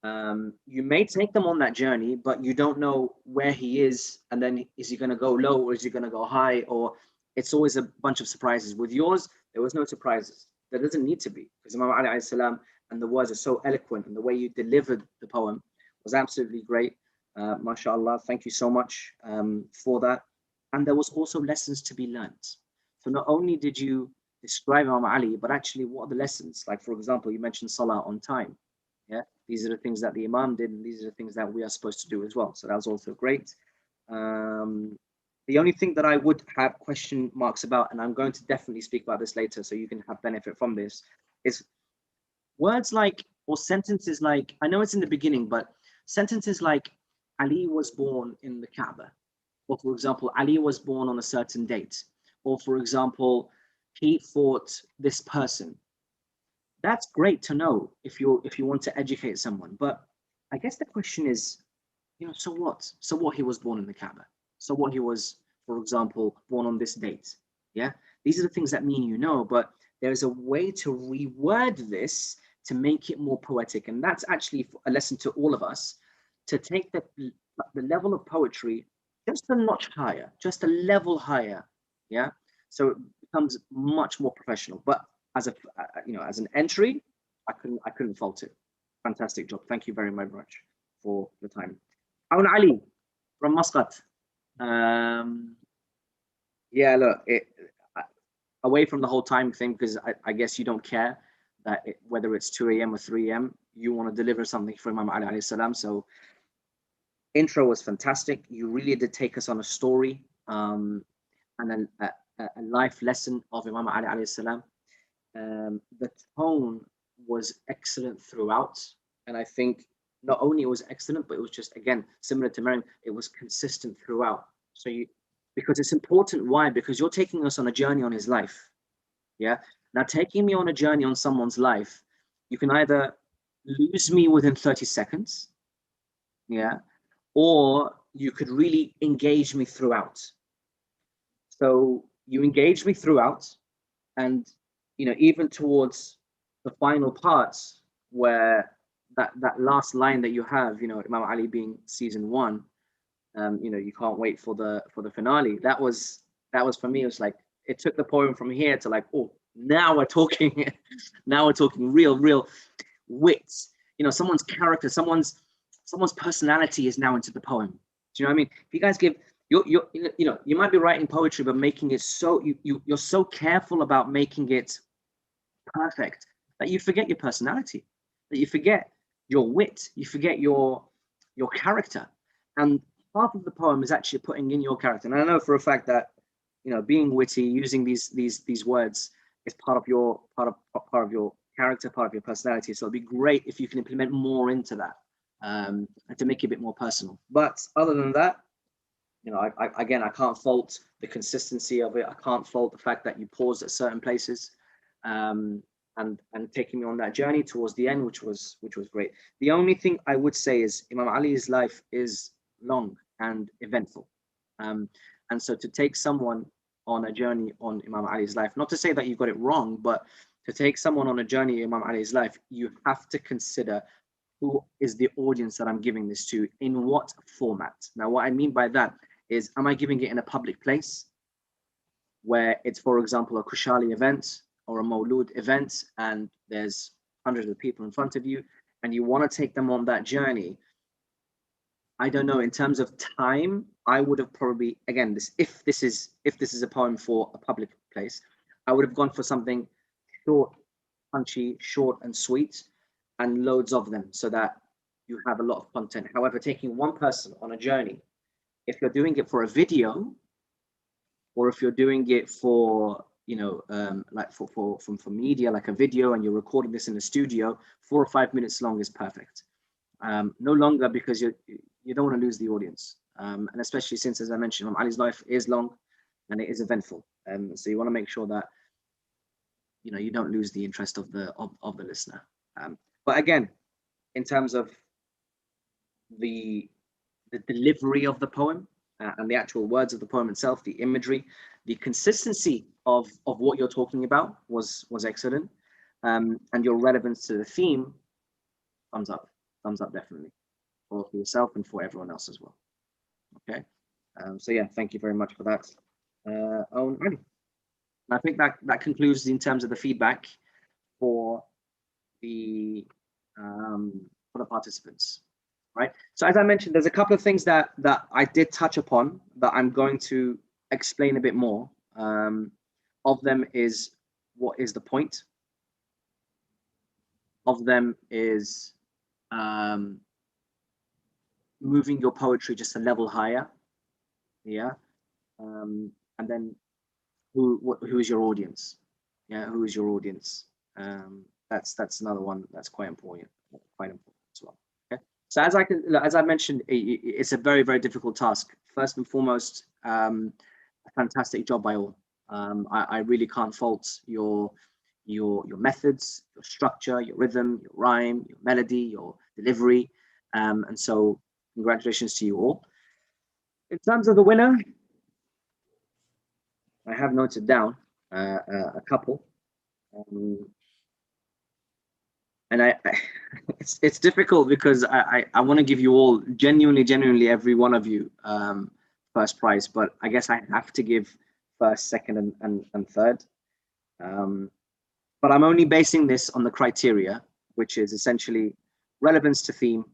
you may take them on that journey, but you don't know where he is, and then is he going to go low or is he going to go high, or it's always a bunch of surprises. With yours, there was no surprises. There doesn't need to be, because Imam Ali alayhi salam and the words are so eloquent, and the way you delivered the poem was absolutely great. MashaAllah, thank you so much for that. And there was also lessons to be learned. So not only did you describe Imam Ali, but actually what are the lessons? Like, for example, you mentioned Salah on time. Yeah, these are the things that the Imam did, and these are the things that we are supposed to do as well. So that was also great. The only thing that I would have question marks about, and I'm going to definitely speak about this later so you can have benefit from this, is words like, or sentences like, I know it's in the beginning, but sentences like Ali was born in the Kaaba, or for example, Ali was born on a certain date, or for example, he fought this person. That's great to know if you want to educate someone. But I guess the question is, you know, so what? So what he was born in the Kaaba? So what he was, for example, born on this date? Yeah, these are the things that mean you know, but there's a way to reword this to make it more poetic. And that's actually a lesson to all of us, to take the level of poetry just a notch higher, just a level higher. Yeah, so it becomes much more professional. But as as an entry, I couldn't fault it. Fantastic job. Thank you very much for the time. Aun Ali from Muscat. Yeah, look, away from the whole time thing, because I guess you don't care that whether it's 2 a.m. or 3 a.m., you want to deliver something for Imam Ali alayhi salam. So intro was fantastic. You really did take us on a story and a life lesson of Imam Ali alayhi salam. The tone was excellent throughout, and I think not only it was excellent, but it was just, again, similar to Mariam, it was consistent throughout. So because it's important. Why? Because you're taking us on a journey on his life. Yeah. Now, taking me on a journey on someone's life, you can either lose me within 30 seconds, yeah, or you could really engage me throughout. So you engaged me throughout, and even towards the final parts where that last line that you have, Imam Ali being season 1, you can't wait for the finale. That was for me. It was like it took the poem from here to like, oh, now we're talking, now we're talking real wits. Someone's character, someone's personality is now into the poem. Do you know what I mean? If you guys give you might be writing poetry, but making it so you're so careful about making it perfect that you forget your personality, that you forget your wit, you forget your character. And half of the poem is actually putting in your character. And I know for a fact that being witty, using these words is part of your character, part of your personality. So it'd be great if you can implement more into that, and to make it a bit more personal. But other than that, I can't fault the consistency of it. I can't fault the fact that you paused at certain places, and taking me on that journey towards the end, which was great. The only thing I would say is Imam Ali's life is long and eventful, and so to take someone on a journey on Imam Ali's life, not to say that you got it wrong, but to take someone on a journey in Imam Ali's life, you have to consider who is the audience that I'm giving this to, in what format. Now, what I mean by that is, am I giving it in a public place where it's, for example, a Kushali event or a Mawlud event, and there's hundreds of people in front of you, and you want to take them on that journey? I don't know. In terms of time, I would have probably, again, if this is a poem for a public place, I would have gone for something short, punchy, short and sweet, and loads of them, so that you have a lot of content. However, taking one person on a journey, if you're doing it for a video, or if you're doing it for like for media, like a video, and you're recording this in the studio, 4 or 5 minutes long is perfect. No longer, because you don't want to lose the audience, and especially since, as I mentioned, Imam Ali's life is long and it is eventful, so you want to make sure that you don't lose the interest of the listener. But again, in terms of the delivery of the poem, and the actual words of the poem itself, the imagery, the consistency of what you're talking about was excellent, and your relevance to the theme, thumbs up definitely, for yourself and for everyone else as well. Okay, so yeah, thank you very much for that. I think that concludes in terms of the feedback for the participants, right? So as I mentioned, there's a couple of things that I did touch upon that I'm going to explain a bit more. Of them is, what is the point? Of them is moving your poetry just a level higher, yeah. And then who is your audience? Yeah, who is your audience? That's another one that's quite important as well. Okay, so as I mentioned, it's a very, very difficult task. First and foremost, a fantastic job by all. I really can't fault your methods, your structure, your rhythm, your rhyme, your melody, your delivery, and so congratulations to you all. In terms of the winner, I have noted down a couple. And it's difficult because I want to give you all genuinely every one of you first prize, but I guess I have to give first, second, and third. But I'm only basing this on the criteria, which is essentially relevance to theme,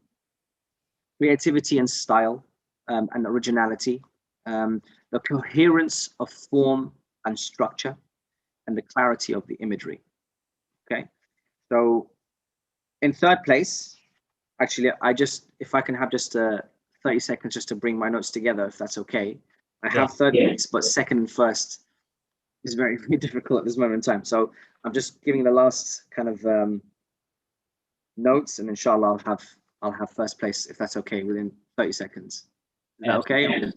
creativity and style, and originality, the coherence of form and structure, and the clarity of the imagery. Okay, so in third place, actually, if I can have just 30 seconds just to bring my notes together, if that's okay. I have third place, but second and first is very, very difficult at this moment in time. So I'm just giving the last kind of notes, and inshallah I'll have first place, if that's okay, within 30 seconds. Is that okay?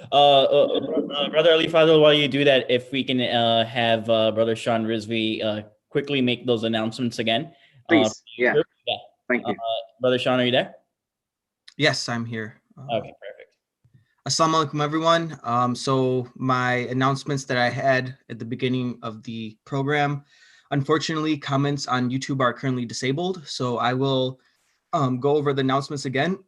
Brother Ali Fadhil, while you do that, if we can have Brother Sean Rizvi quickly make those announcements again. Please. Yeah. Thank you. Brother Sean, are you there? Yes, I'm here. Okay, perfect. Assalamu alaikum, everyone. So my announcements that I had at the beginning of the program, unfortunately, comments on YouTube are currently disabled. So I will go over the announcements again.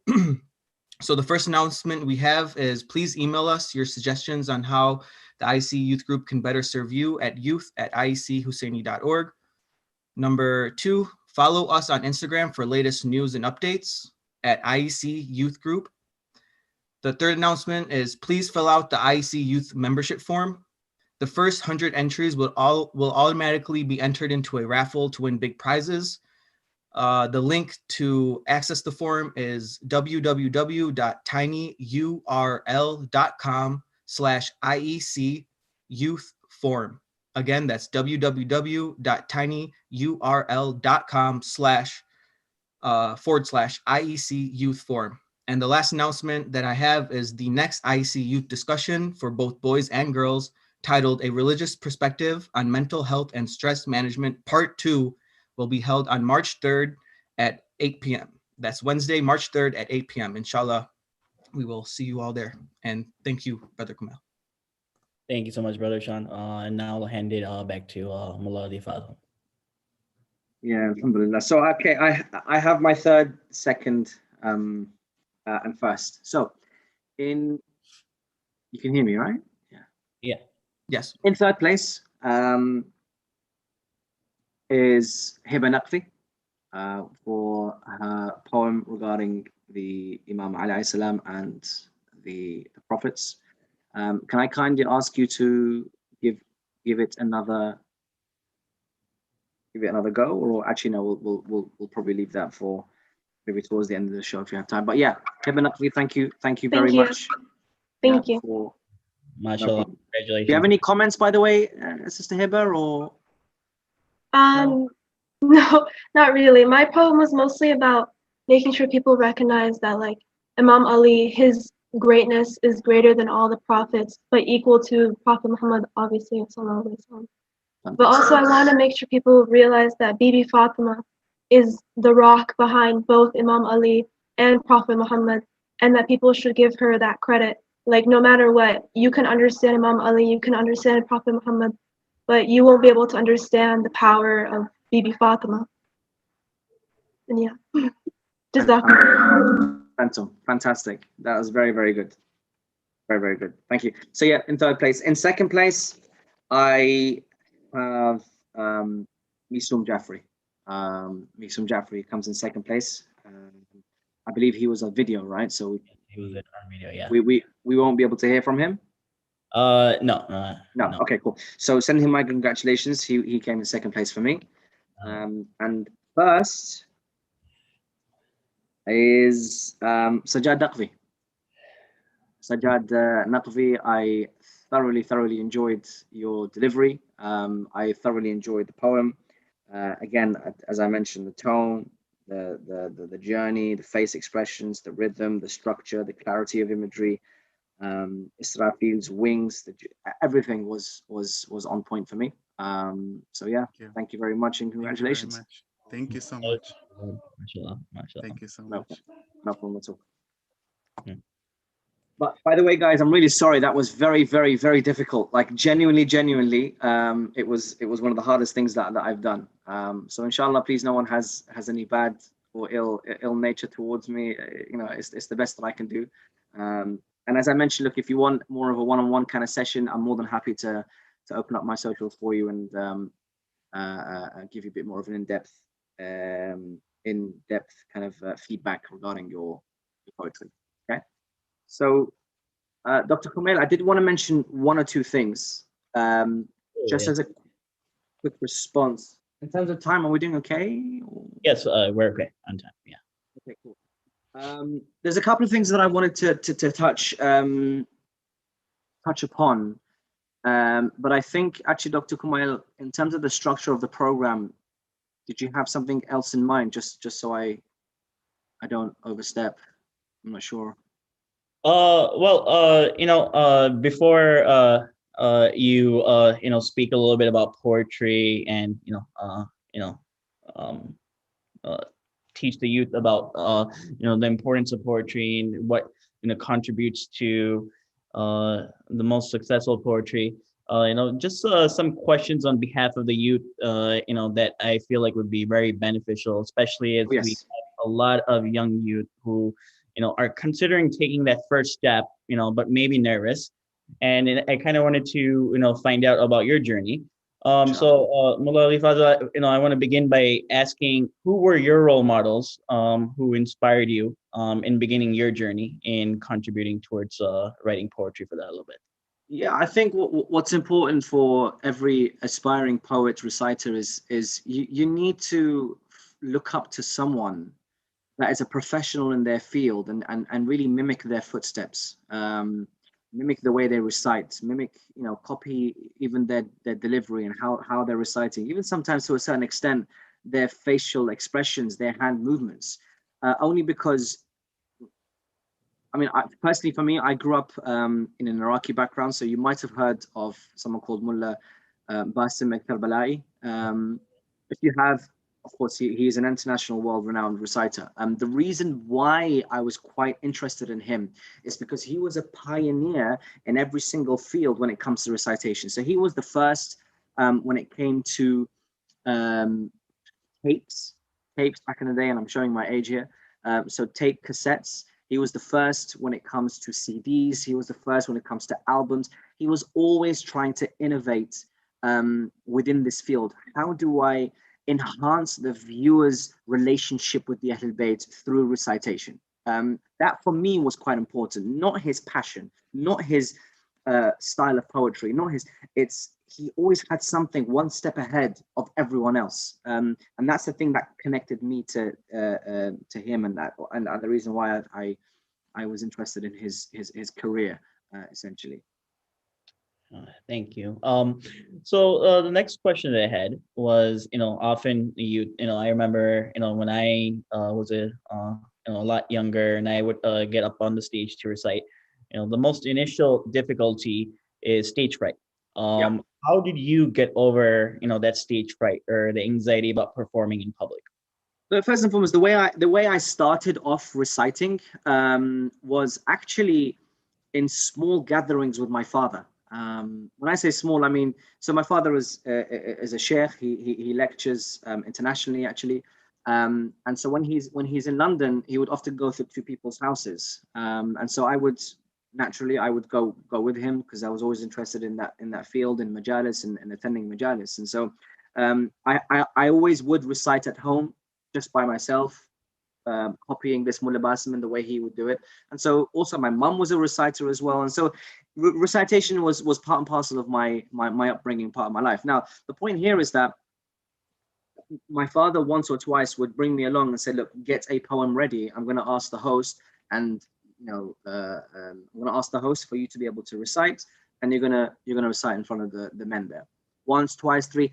So the first announcement we have is please email us your suggestions on how the IEC Youth Group can better serve you at youth@iechusaini.org. Number 2, follow us on Instagram for latest news and updates at IEC Youth Group. The third announcement is please fill out the IEC Youth membership form. The first 100 entries will automatically be entered into a raffle to win big prizes. The link to access the form is www.tinyurl.com/IEC Youth Form. Again, that's www.tinyurl.com//IEC Youth Form. And the last announcement that I have is the next IEC Youth discussion for both boys and girls, titled A Religious Perspective on Mental Health and Stress Management, Part 2, will be held on March 3rd at 8 p.m. That's Wednesday, March 3rd at 8 p.m. Inshallah, we will see you all there. And thank you, Brother Kamal. Thank you so much, Brother Sean. And now I'll hand it back to Mulla Fadhil. Yeah, alhamdulillah. So, okay, I have my third, second, and first. So, you can hear me, right? Yeah. Yes. In third place is Hiba Naqvi for her poem regarding the Imam alayhi salam and the prophets. Can I kindly ask you to give it another go, or actually no, we'll probably leave that for maybe towards the end of the show if you have time. But yeah, Hiba Naqvi, thank you very much. Thank you. MashaAllah. No, Congratulations. do you have any comments, by the way, Sister Hiba, or? No, not really. My poem was mostly about making sure people recognize that, like, Imam Ali, his greatness is greater than all the prophets, but equal to Prophet Muhammad, obviously. But also, I want to make sure people realize that Bibi Fatima is the rock behind both Imam Ali and Prophet Muhammad, and that people should give her that credit. Like, no matter what, you can understand Imam Ali, you can understand Prophet Muhammad, but you won't be able to understand the power of Bibi Fatima. And yeah, Fantastic. That was very, very good. Very, very good. Thank you. So yeah, in third place. In second place, I have Misum Jaffrey. Misum Jaffrey comes in second place. I believe he was on video, right? So he was on video, yeah. We won't be able to hear from him. No. Okay, cool. So send him my congratulations. He came in second place for me. And first is Sajad Nahui. Sajad Nahui, I thoroughly enjoyed your delivery. I thoroughly enjoyed the poem. Again, as I mentioned, the tone, the journey, the face expressions, the rhythm, the structure, the clarity of imagery, Israfil's wings, everything was on point for me. So yeah, thank you very much and congratulations. Thank you so much. MashaAllah. Thank you so much. No problem at all. But by the way, guys, I'm really sorry. That was very, very, very difficult. Like genuinely, it was one of the hardest things that I've done. So inshallah, please, no one has any bad or ill nature towards me. It's the best that I can do. And as I mentioned, look, if you want more of a one-on-one kind of session, I'm more than happy to open up my socials for you and give you a bit more of an in-depth kind of feedback regarding your poetry. Okay. So, Dr. Kumail, I did want to mention one or two things, just as a quick response. In terms of time, are we doing okay? Yes, we're okay on time. Yeah. Okay, cool. There's a couple of things that I wanted to touch upon, but I think actually, Dr. Kumail, in terms of the structure of the program, did you have something else in mind? Just so I don't overstep. I'm not sure. Well, before you speak a little bit about poetry and teach the youth about the importance of poetry and what contributes to the most successful poetry. Just some questions on behalf of the youth, that I feel like would be very beneficial, especially as Oh, we yes. have a lot of young youth who, are considering taking that first step, but maybe nervous. And I kind of wanted to, find out about your journey. Mullah Ali Fadhil, I want to begin by asking, who were your role models who inspired you in beginning your journey in contributing towards writing poetry for that a little bit? Yeah, I think what's important for every aspiring poet reciter is you need to look up to someone that is a professional in their field and really mimic their footsteps, mimic the way they recite, mimic, copy even their delivery and how they're reciting, even sometimes to a certain extent, their facial expressions, their hand movements, only because, I mean, personally, for me, I grew up in an Iraqi background, so you might have heard of someone called Mulla Basim al-Karbala'i. If you have, of course, he is an international world-renowned reciter. The reason why I was quite interested in him is because he was a pioneer in every single field when it comes to recitation. So he was the first when it came to um, tapes back in the day, and I'm showing my age here. So tape cassettes. He was the first when it comes to CDs. He was the first when it comes to albums. He was always trying to innovate within this field. How do I enhance the viewer's relationship with the Ahlul Bayt through recitation? That for me was quite important. Not his passion, not his style of poetry, not his. He always had something one step ahead of everyone else, and that's the thing that connected me to him, and the reason why I was interested in his career, essentially. Thank you. So the next question that I had was, often I remember, when I was a lot younger, and I would get up on the stage to recite. The most initial difficulty is stage fright. Yeah. How did you get over, that stage fright or the anxiety about performing in public? So first and foremost, the way I started off reciting was actually in small gatherings with my father. When I say small, I mean, so my father is a sheikh. He lectures internationally, actually, and so when he's in London, he would often go to people's houses, and so I would go with him because I was always interested in that field, in majalis and attending majalis, and so I always would recite at home just by myself, copying this Mulla Basim and the way he would do it. And so also my mum was a reciter as well. And so recitation was part and parcel of my upbringing, part of my life. Now, the point here is that my father once or twice would bring me along and say, look, get a poem ready. I'm going to ask the host, and I'm going to ask the host for you to be able to recite, and you're going to recite in front of the men there. Once, twice, three.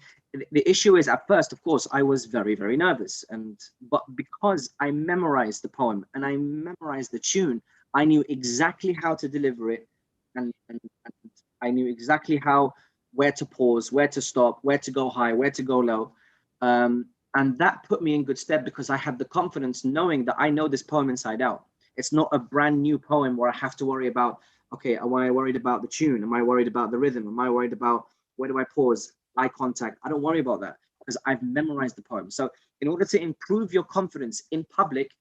The issue is, at first, of course, I was very, very nervous, but because I memorized the poem and I memorized the tune, I knew exactly how to deliver it, and I knew exactly where to pause, where to stop, where to go high, where to go low, and that put me in good stead because I had the confidence knowing that I know this poem inside out. It's not a brand new poem where I have to worry about, okay, am I worried about the tune? Am I worried about the rhythm? Am I worried about where do I pause? Eye contact. I don't worry about that because I've memorized the poem. So in order to improve your confidence in public,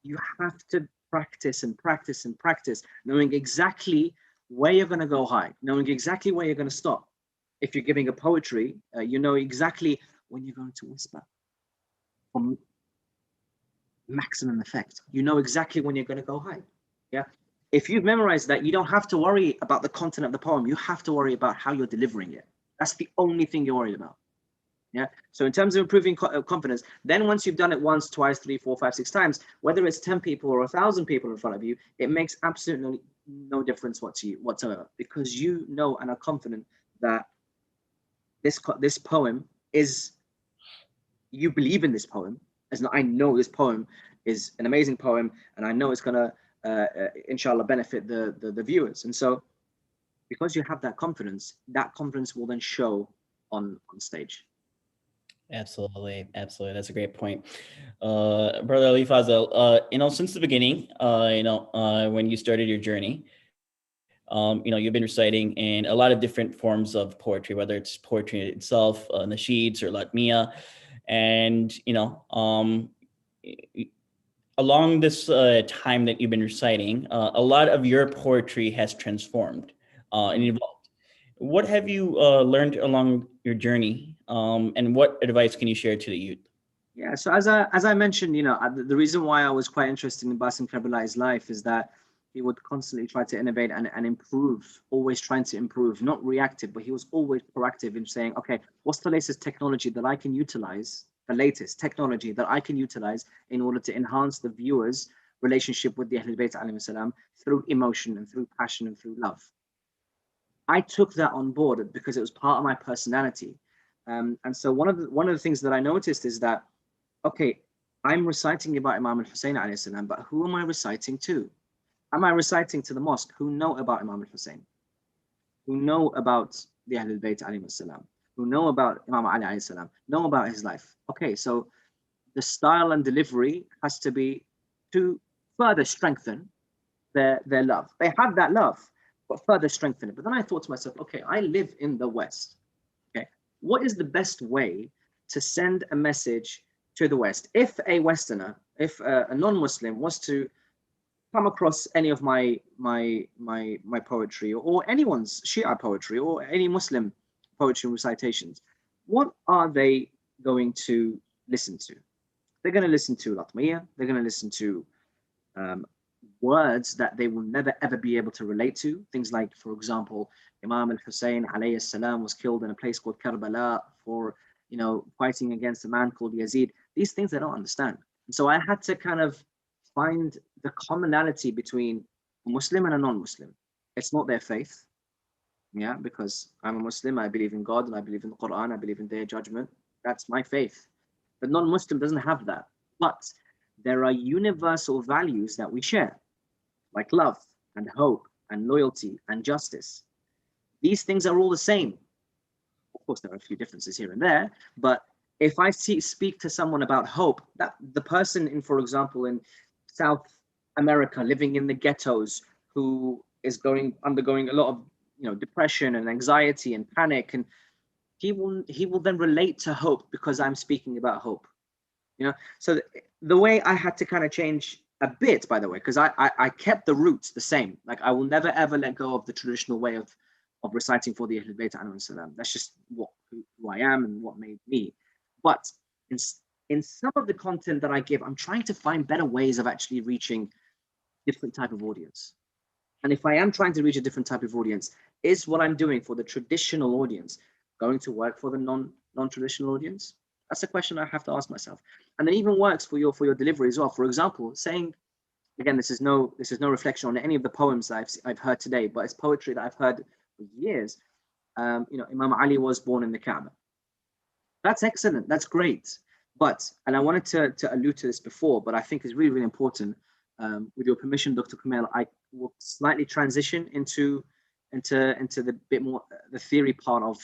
you have to practice and practice and practice, knowing exactly where you're going to go high, knowing exactly where you're going to stop. If you're giving a poetry, you know exactly when you're going to whisper for maximum effect. You know exactly when you're going to go high. Yeah. If you've memorized that, you don't have to worry about the content of the poem. You have to worry about how you're delivering it. That's the only thing you're worried about. Yeah. So in terms of improving confidence, then once you've done it once, twice, 3, 4, 5, 6 times, whether it's 10 people or 1,000 people in front of you, it makes absolutely no difference whatsoever, because you know and are confident that this poem is, you believe in this poem. As I know this poem is an amazing poem, and I know it's gonna inshallah benefit the viewers. And so because you have that confidence will then show on stage. Absolutely, absolutely. That's a great point. Brother Ali Fazil, since the beginning, when you started your journey, you've been reciting in a lot of different forms of poetry, whether it's poetry itself, nasheeds or latmiya, and along this time that you've been reciting, a lot of your poetry has transformed and evolved. What have you learned along your journey, and what advice can you share to the youth? Yeah, so as I mentioned, the reason why I was quite interested in Basim Karbelai's life is that he would constantly try to innovate and improve, always trying to improve, not reactive, but he was always proactive in saying, okay, what's the latest technology that I can utilize, the latest technology that I can utilize in order to enhance the viewer's relationship with the Ahlul Bayt alayhi salam through emotion and through passion and through love. I took that on board because it was part of my personality. And so one of the things that I noticed is that, okay, I'm reciting about Imam al-Hussein alayhi salam, but who am I reciting to? Am I reciting to the mosque who know about Imam al-Hussein, who know about the Ahlul Bayt alayhi salam, who know about Imam Ali alayhi salam, know about his life? Okay, so the style and delivery has to be to further strengthen their love. They have that love, but further strengthen it. But then I thought to myself, okay, I live in the West. Okay, what is the best way to send a message to the West? If a Westerner, if a non-Muslim was to come across any of my poetry, or anyone's Shia poetry, or any Muslim poetry recitations, what are they going to listen to? They're going to listen to Latmiya. They're going to listen to words that they will never ever be able to relate to. Things like, for example, Imam al-Hussein alayhi salam was killed in a place called Karbala for, fighting against a man called Yazid. These things they don't understand. And so I had to kind of find the commonality between a Muslim and a non-Muslim. It's not their faith. Yeah, because I'm a Muslim, I believe in God and I believe in the Quran, I believe in their judgment. That's my faith. The non-Muslim doesn't have that. But there are universal values that we share, like love and hope and loyalty and justice. These things are all the same. Of course, there are a few differences here and there, but if I speak to someone about hope, that the person in, for example, in South America, living in the ghettos, who is undergoing a lot of depression and anxiety and panic, and he will then relate to hope because I'm speaking about hope. So the way I had to kind of change a bit, by the way, because I kept the roots the same. Like I will never ever let go of the traditional way of reciting for the Ahlul Bayt alayhi salam. That's just who I am and what made me. But in some of the content that I give, I'm trying to find better ways of actually reaching different type of audience. And if I am trying to reach a different type of audience, is what I'm doing for the traditional audience going to work for the non-traditional audience? That's a question I have to ask myself. And it even works for your delivery as well. For example, saying, again, this is no reflection on any of the poems that I've heard today, but it's poetry that I've heard for years. Imam Ali was born in the Kaaba. That's excellent. That's great. But, and I wanted to allude to this before, but I think it's really, really important. With your permission, Dr. Kumail, I will slightly transition into the bit more the theory part of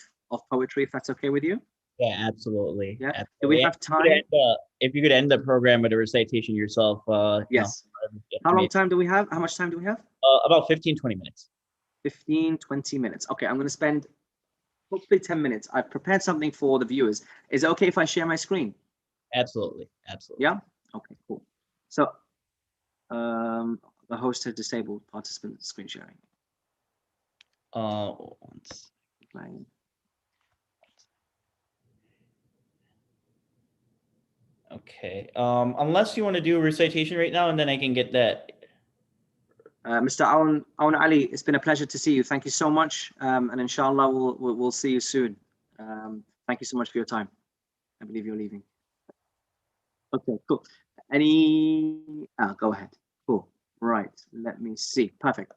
poetry, if that's okay with you. Yeah, absolutely. Yeah. Absolutely. Do we have time? If you could end the program with a recitation yourself. Yes. How long time do we have? How much time do we have? About 15, 20 minutes. 15, 20 minutes. Okay, I'm going to spend hopefully 10 minutes. I've prepared something for the viewers. Is it okay if I share my screen? Absolutely. Absolutely. Yeah? Okay, cool. So the host has disabled participant screen sharing. Okay. Unless you want to do a recitation right now, and then I can get that. Mr. Aoun Ali, it's been a pleasure to see you. Thank you so much, and inshallah we'll see you soon. Thank you so much for your time. I believe you're leaving. Okay, cool. Go ahead. Cool. Right. Let me see. Perfect.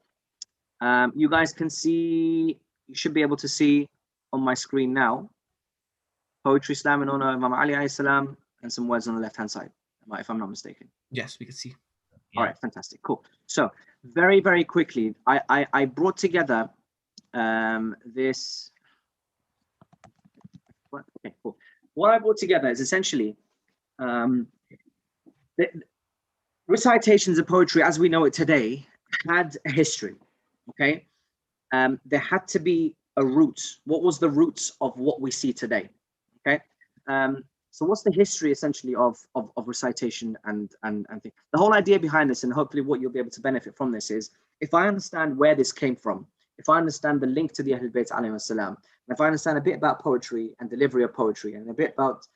You guys can see. You should be able to see on my screen now. Poetry slam in honor of Imam Ali alayhi salam, and some words on the left hand side, if I'm not mistaken. Yes, we can see. Yeah. All right, fantastic, cool. So very, very quickly, I brought together this. Okay, cool. what I brought together is essentially the recitations of poetry as we know it today had a history. Okay, there had to be a root. What was the roots of what we see today? Okay, so what's the history essentially of recitation and things? The whole idea behind this, and hopefully what you'll be able to benefit from this, is if I understand where this came from, if I understand the link to the Ahlul Bayt alayhi salam, and if I understand a bit about poetry and delivery of poetry and a bit about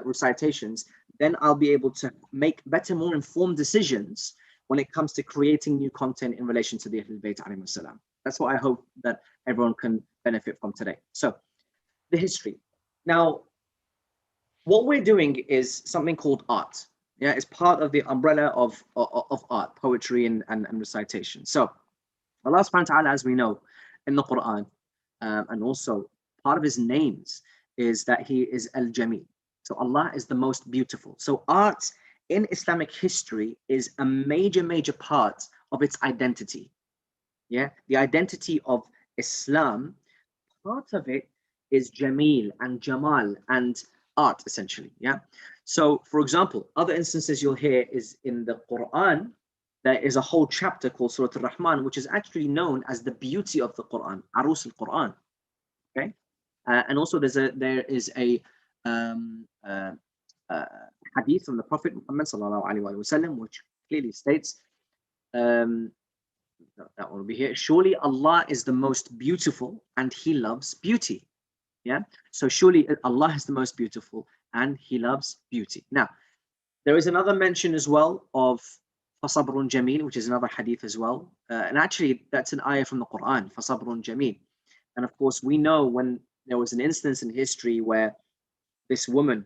recitations, then I'll be able to make better, more informed decisions when it comes to creating new content in relation to the Ahlul Bayt alayhi salam. That's what I hope that everyone can benefit from today. So, the history. Now, what we're doing is something called art. Yeah, it's part of the umbrella of art, poetry and recitation. So, Allah subhanahu wa ta'ala, as we know in the Quran, and also part of his names is that he is Al-Jamil. So Allah is the most beautiful. So art in Islamic history is a major part of its identity. Yeah, the identity of Islam, part of it is Jamil and Jamal and art, essentially. Yeah. So, for example, other instances you'll hear is in the Quran. There is a whole chapter called Surah Al-Rahman, which is actually known as the beauty of the Quran, Arus al-Quran. Okay, and also there is a hadith from the Prophet Muhammad sallallahu alaihi wasallam, which clearly states that will be here. Surely Allah is the most beautiful, and He loves beauty. Yeah. So surely Allah is the most beautiful, and He loves beauty. Now, there is another mention as well of Fasabrun Jameel, which is another hadith as well. And actually, that's an ayah from the Quran, Fasabrun Jameel. And of course, we know when there was an instance in history where this woman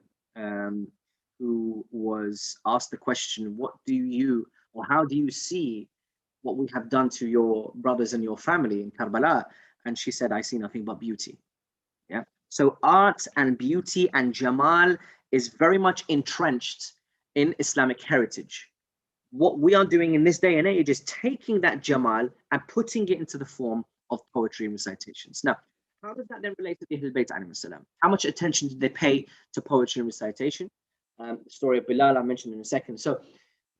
who was asked the question, what do you, or how do you see what we have done to your brothers and your family in Karbala? And she said, I see nothing but beauty. Yeah. So art and beauty and Jamal is very much entrenched in Islamic heritage. What we are doing in this day and age is taking that Jamal and putting it into the form of poetry and recitations. Now, how does that then relate to the Ahlul Bayt alayhi salam? How much attention did they pay to poetry and recitation? The story of Bilal I mentioned in a second. So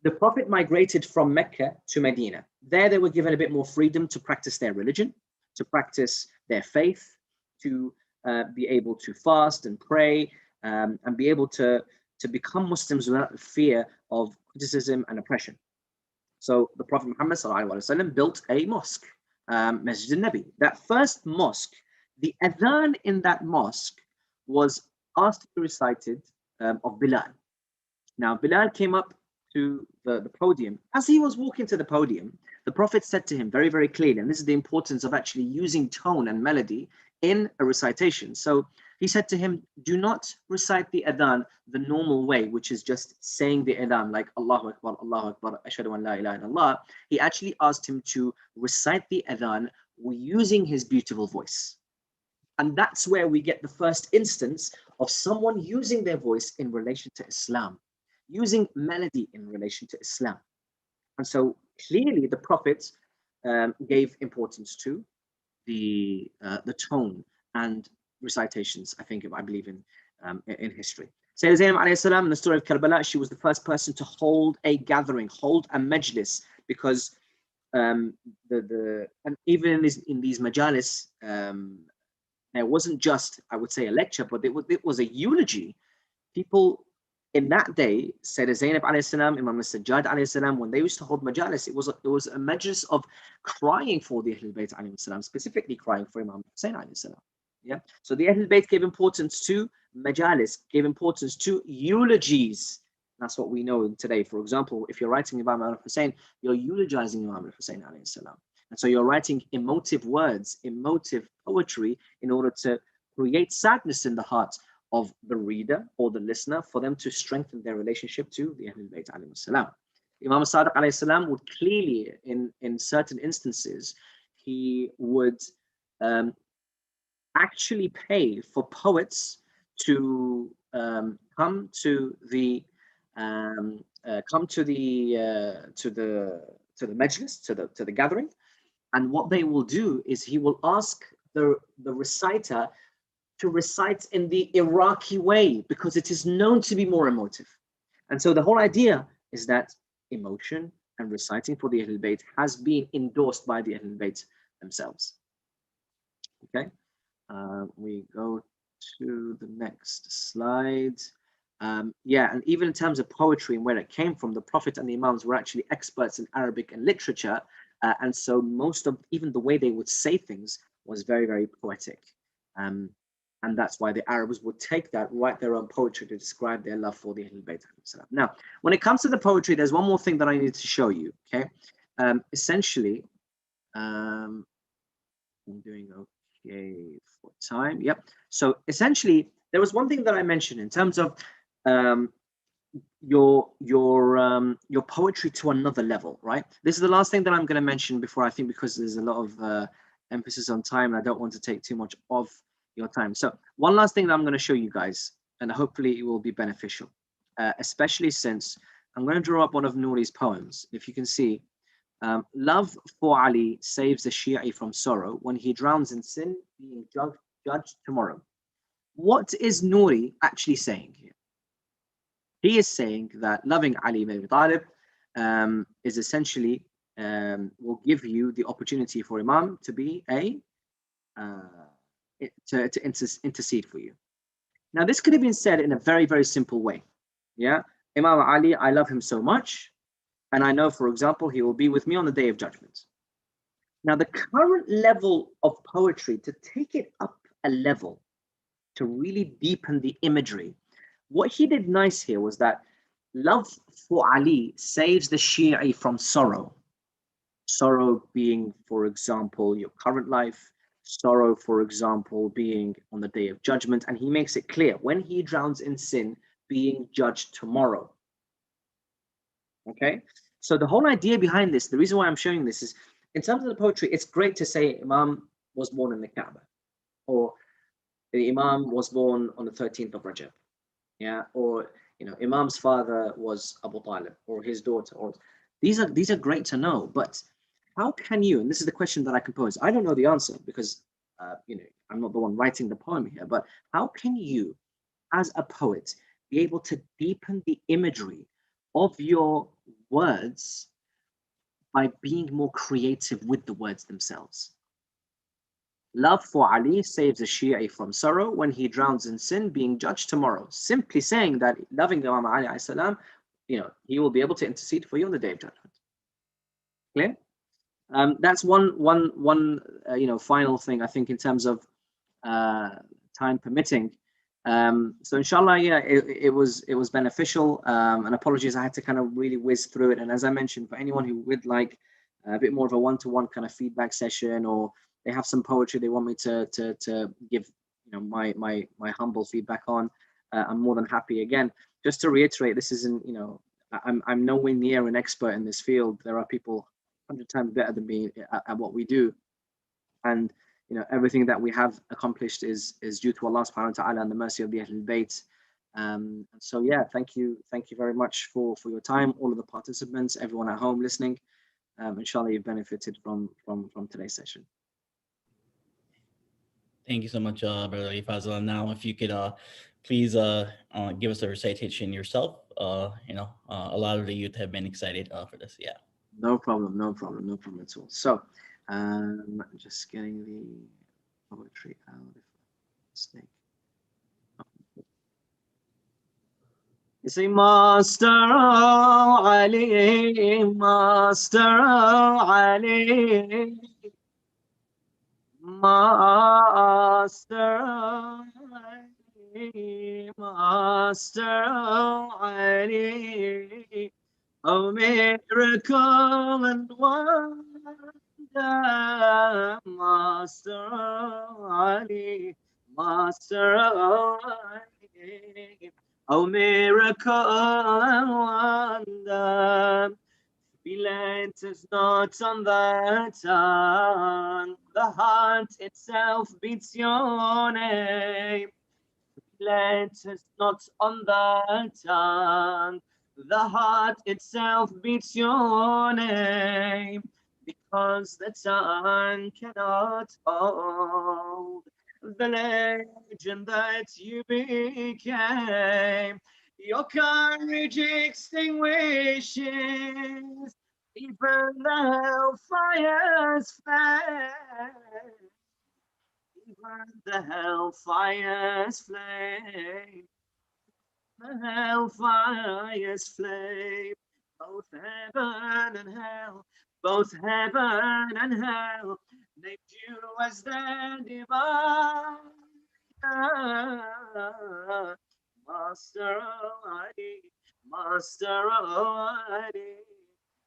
the Prophet migrated from Mecca to Medina. There they were given a bit more freedom to practice their religion, to practice their faith, to be able to fast and pray, and be able to become Muslims without fear of criticism and oppression. So the Prophet Muhammad ﷺ built a mosque, Masjid al-Nabi. That first mosque, the adhan in that mosque was asked to be recited of Bilal. Now Bilal came up to the podium. As he was walking to the podium, the Prophet said to him very clearly, and this is the importance of actually using tone and melody in a recitation. So he said to him, do not recite the adhan the normal way, which is just saying the adhan like Allahu Akbar, Ashhadu an la ilaha illallah. He actually asked him to recite the adhan using his beautiful voice. And that's where we get the first instance of someone using their voice in relation to Islam, using melody in relation to Islam. And so clearly the Prophet gave importance to the tone and recitations, I believe in history. Sayyidina Zainab alayhi salam, in the story of Karbala, she was the first person to hold a gathering, hold a majlis, because and even in these majalis, there wasn't just, I would say, a lecture, but it was a eulogy. People in that day, Sayyidina Zainab alayhi salam, Imam Sajad alayhi salam, when they used to hold majalis, it was a majlis of crying for the Ahlul Bayt alayhi salam, specifically crying for Imam Husaini alayhi salam. Yeah. So the Ahlul Bayt gave importance to majalis, gave importance to eulogies. That's what we know today. For example, if you're writing Imam al-Hussein, you're eulogizing Imam al-Hussein alayhi salam. And so you're writing emotive words, emotive poetry in order to create sadness in the heart of the reader or the listener for them to strengthen their relationship to the Ahlul Bayt alayhi salam. Imam Sadiq alayhi salam would clearly, in certain instances, he would actually pay for poets to come to the majlis, to the gathering, and what they will do is he will ask the reciter to recite in the Iraqi way because it is known to be more emotive. And so the whole idea is that emotion and reciting for the Ahlul Bayt has been endorsed by the Ahlul Bayt themselves. Okay, we go to the next slide. Yeah, and even in terms of poetry and where it came from, the Prophet and the Imams were actually experts in Arabic and literature, and so most of even the way they would say things was very, very poetic. And that's why the Arabs would take that, write their own poetry to describe their love for the Ahlul Bayt. Now, when it comes to the poetry, there's one more thing that I need to show you. Okay, essentially, I'm doing okay for time. Yep. So essentially, there was one thing that I mentioned in terms of your poetry to another level, right? This is the last thing that I'm going to mention before, I think, because there's a lot of emphasis on time, and I don't want to take too much of your time. So one last thing that I'm going to show you guys, and hopefully it will be beneficial, especially since I'm going to draw up one of Nouri's poems. If you can see, love for Ali saves the Shi'i from sorrow when he drowns in sin, being judged tomorrow. What is Nouri actually saying here? He is saying that loving Ali ibn Abi Talib is essentially will give you the opportunity for Imam to be to intercede for you. Now, this could have been said in a very, very simple way. Yeah, Imam Ali, I love him so much, and I know, for example, he will be with me on the Day of Judgment. Now, the current level of poetry, to take it up a level, to really deepen the imagery, what he did nice here was that love for Ali saves the Shi'i from sorrow. Sorrow being, for example, your current life. Sorrow, for example, being on the Day of Judgment. And he makes it clear, when he drowns in sin, being judged tomorrow. Okay? So the whole idea behind this, the reason why I'm showing this is, in terms of the poetry, it's great to say Imam was born in the Kaaba, or the Imam was born on the 13th of Rajab. Yeah, or Imam's father was Abu Talib, or his daughter, or these are great to know. But how can you, and this is the question that I can pose, I don't know the answer because I'm not the one writing the poem here, but how can you, as a poet, be able to deepen the imagery of your words by being more creative with the words themselves? Love for Ali saves a Shi'i from sorrow when he drowns in sin, being judged tomorrow. Simply saying that loving Imam Ali alayhi salam, he will be able to intercede for you on the Day of Judgment. Clear? That's one final thing, I think, in terms of time permitting. So inshallah, it was beneficial. And apologies, I had to kind of really whiz through it. And as I mentioned, for anyone who would like a bit more of a one-to-one kind of feedback session, or they have some poetry they want me to give my humble feedback on, I'm more than happy. Again, just to reiterate, this isn't, I'm nowhere near an expert in this field. There are people 100 times better than me at what we do, and everything that we have accomplished is due to Allah subhanahu wa ta'ala and the mercy of the Ahlul Bayt. So yeah, thank you very much for your time, all of the participants, everyone at home listening. Inshallah, you've benefited from today's session. Thank you so much, Brother Fadhil. And now, if you could please give us a recitation yourself. A lot of the youth have been excited for this. Yeah. No problem at all. So, just getting the poetry out of mistake. You say, Master Ali, Master Ali, Master Ali, Master Ali, oh miracle and wonder, Master Ali, Master Ali, oh miracle and wonder. Relent is not on the tongue, the heart itself beats your name. Relent is not on the tongue, the heart itself beats your name, because the tongue cannot hold the legend that you became. Your courage extinguishes even the hellfire's flame. Even the hellfire's flame. The hellfire's flame. Both heaven and hell, both heaven and hell, named you as their divine. Master Ali, Master Ali,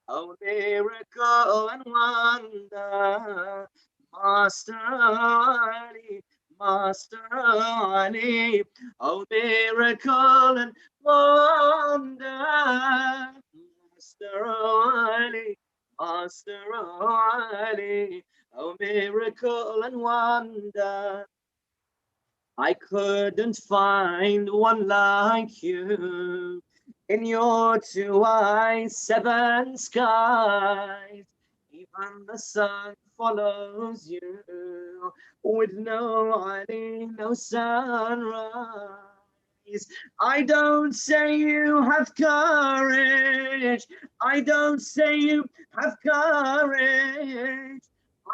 oh miracle and wonder. Master Ali, Master Ali, oh miracle and wonder. Master Ali, Master Ali, oh miracle and wonder. I couldn't find one like you in your 2 eyes, 7 skies. Even the sun follows you with no Ali, no sunrise. I don't say you have courage. I don't say you have courage.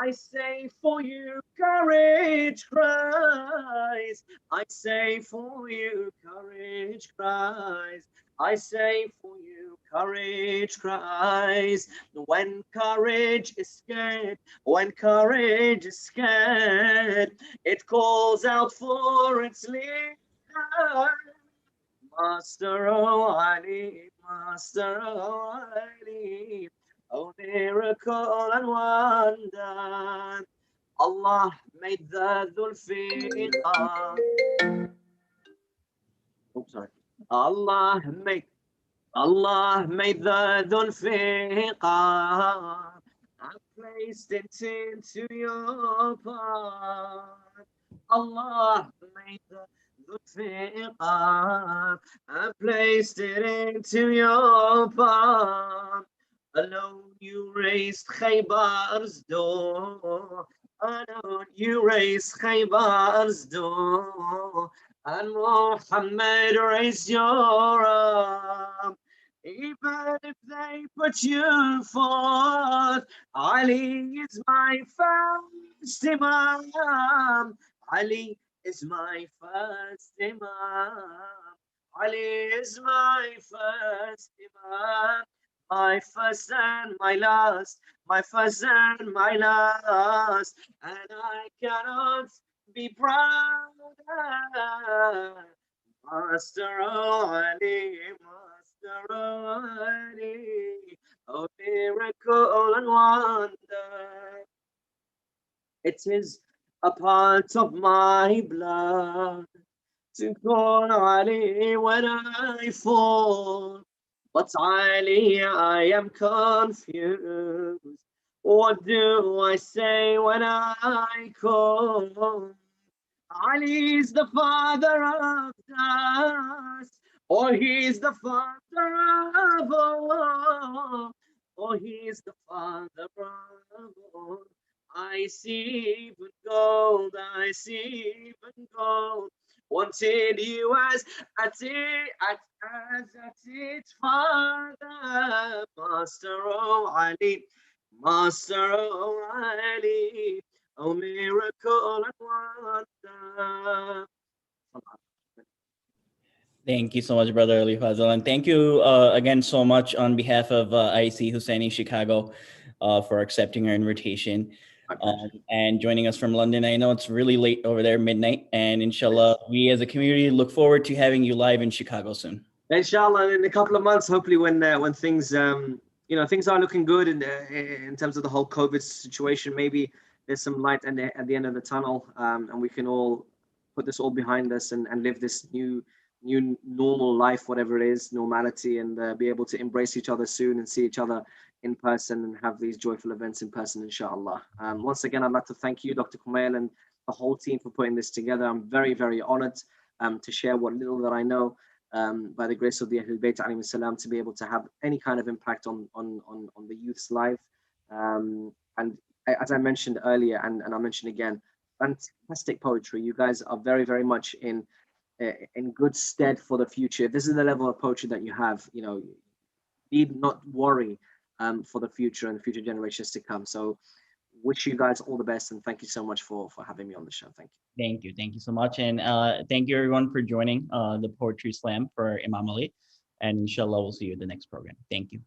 I say for you, courage cries. I say for you, courage cries. I say for you, courage cries. When courage is scared, when courage is scared, it calls out for its leader. Master Ali, Master Ali, oh miracle and wonder. Allah made the Dhul-Fiqar. Oh, sorry. Allah made the Dhul-Fiqar. I placed it into your palm. Allah made the Dhul-Fiqar. I placed it into your palm. Alone you raised Khaybar's door. Alone you raised Khaybar's door. And Muhammad raised your arm. Even if they put you forth, Ali is my first Imam. Ali is my first Imam. Ali is my first Imam. My first and my last, my first and my last, and I cannot be prouder. Master Ali, Master Ali, oh miracle and wonder. It is a part of my blood to call Ali when I fall. But Ali, I am confused. What do I say when I call? Ali's the father of dust, or he's the father of all, or he's the father of all. I see even gold, I see even gold. Wanted you as its father, Master Ali, Master Ali, oh miracle and wonder. Thank you so much, Brother Ali Fazal. And thank you again so much on behalf of IEC Husaini Chicago for accepting our invitation and joining us from London. I know it's really late over there, midnight. And inshallah, we as a community look forward to having you live in Chicago soon. Inshallah, in a couple of months, hopefully when things, things are looking good in terms of the whole COVID situation, maybe there's some light at the end of the tunnel, and we can all put this all behind us and live this new normal life, whatever it is, normality, and be able to embrace each other soon and see each other in person and have these joyful events in person, inshallah. Once again, I'd like to thank you, Dr. Kumail, and the whole team for putting this together. I'm very, very honored to share what little that I know, by the grace of the Ahlul Bayt alayhim salam, to be able to have any kind of impact on the youth's life. And as I mentioned earlier, and I'll mention again, fantastic poetry. You guys are very, very much in good stead for the future. If this is the level of poetry that you have, you know, need not worry for the future and the future generations to come. So wish you guys all the best, and thank you so much for having me on the show. Thank you. Thank you so much, and thank you everyone for joining the Poetry Slam for Imam Ali, and inshallah we'll see you in the next program. Thank you.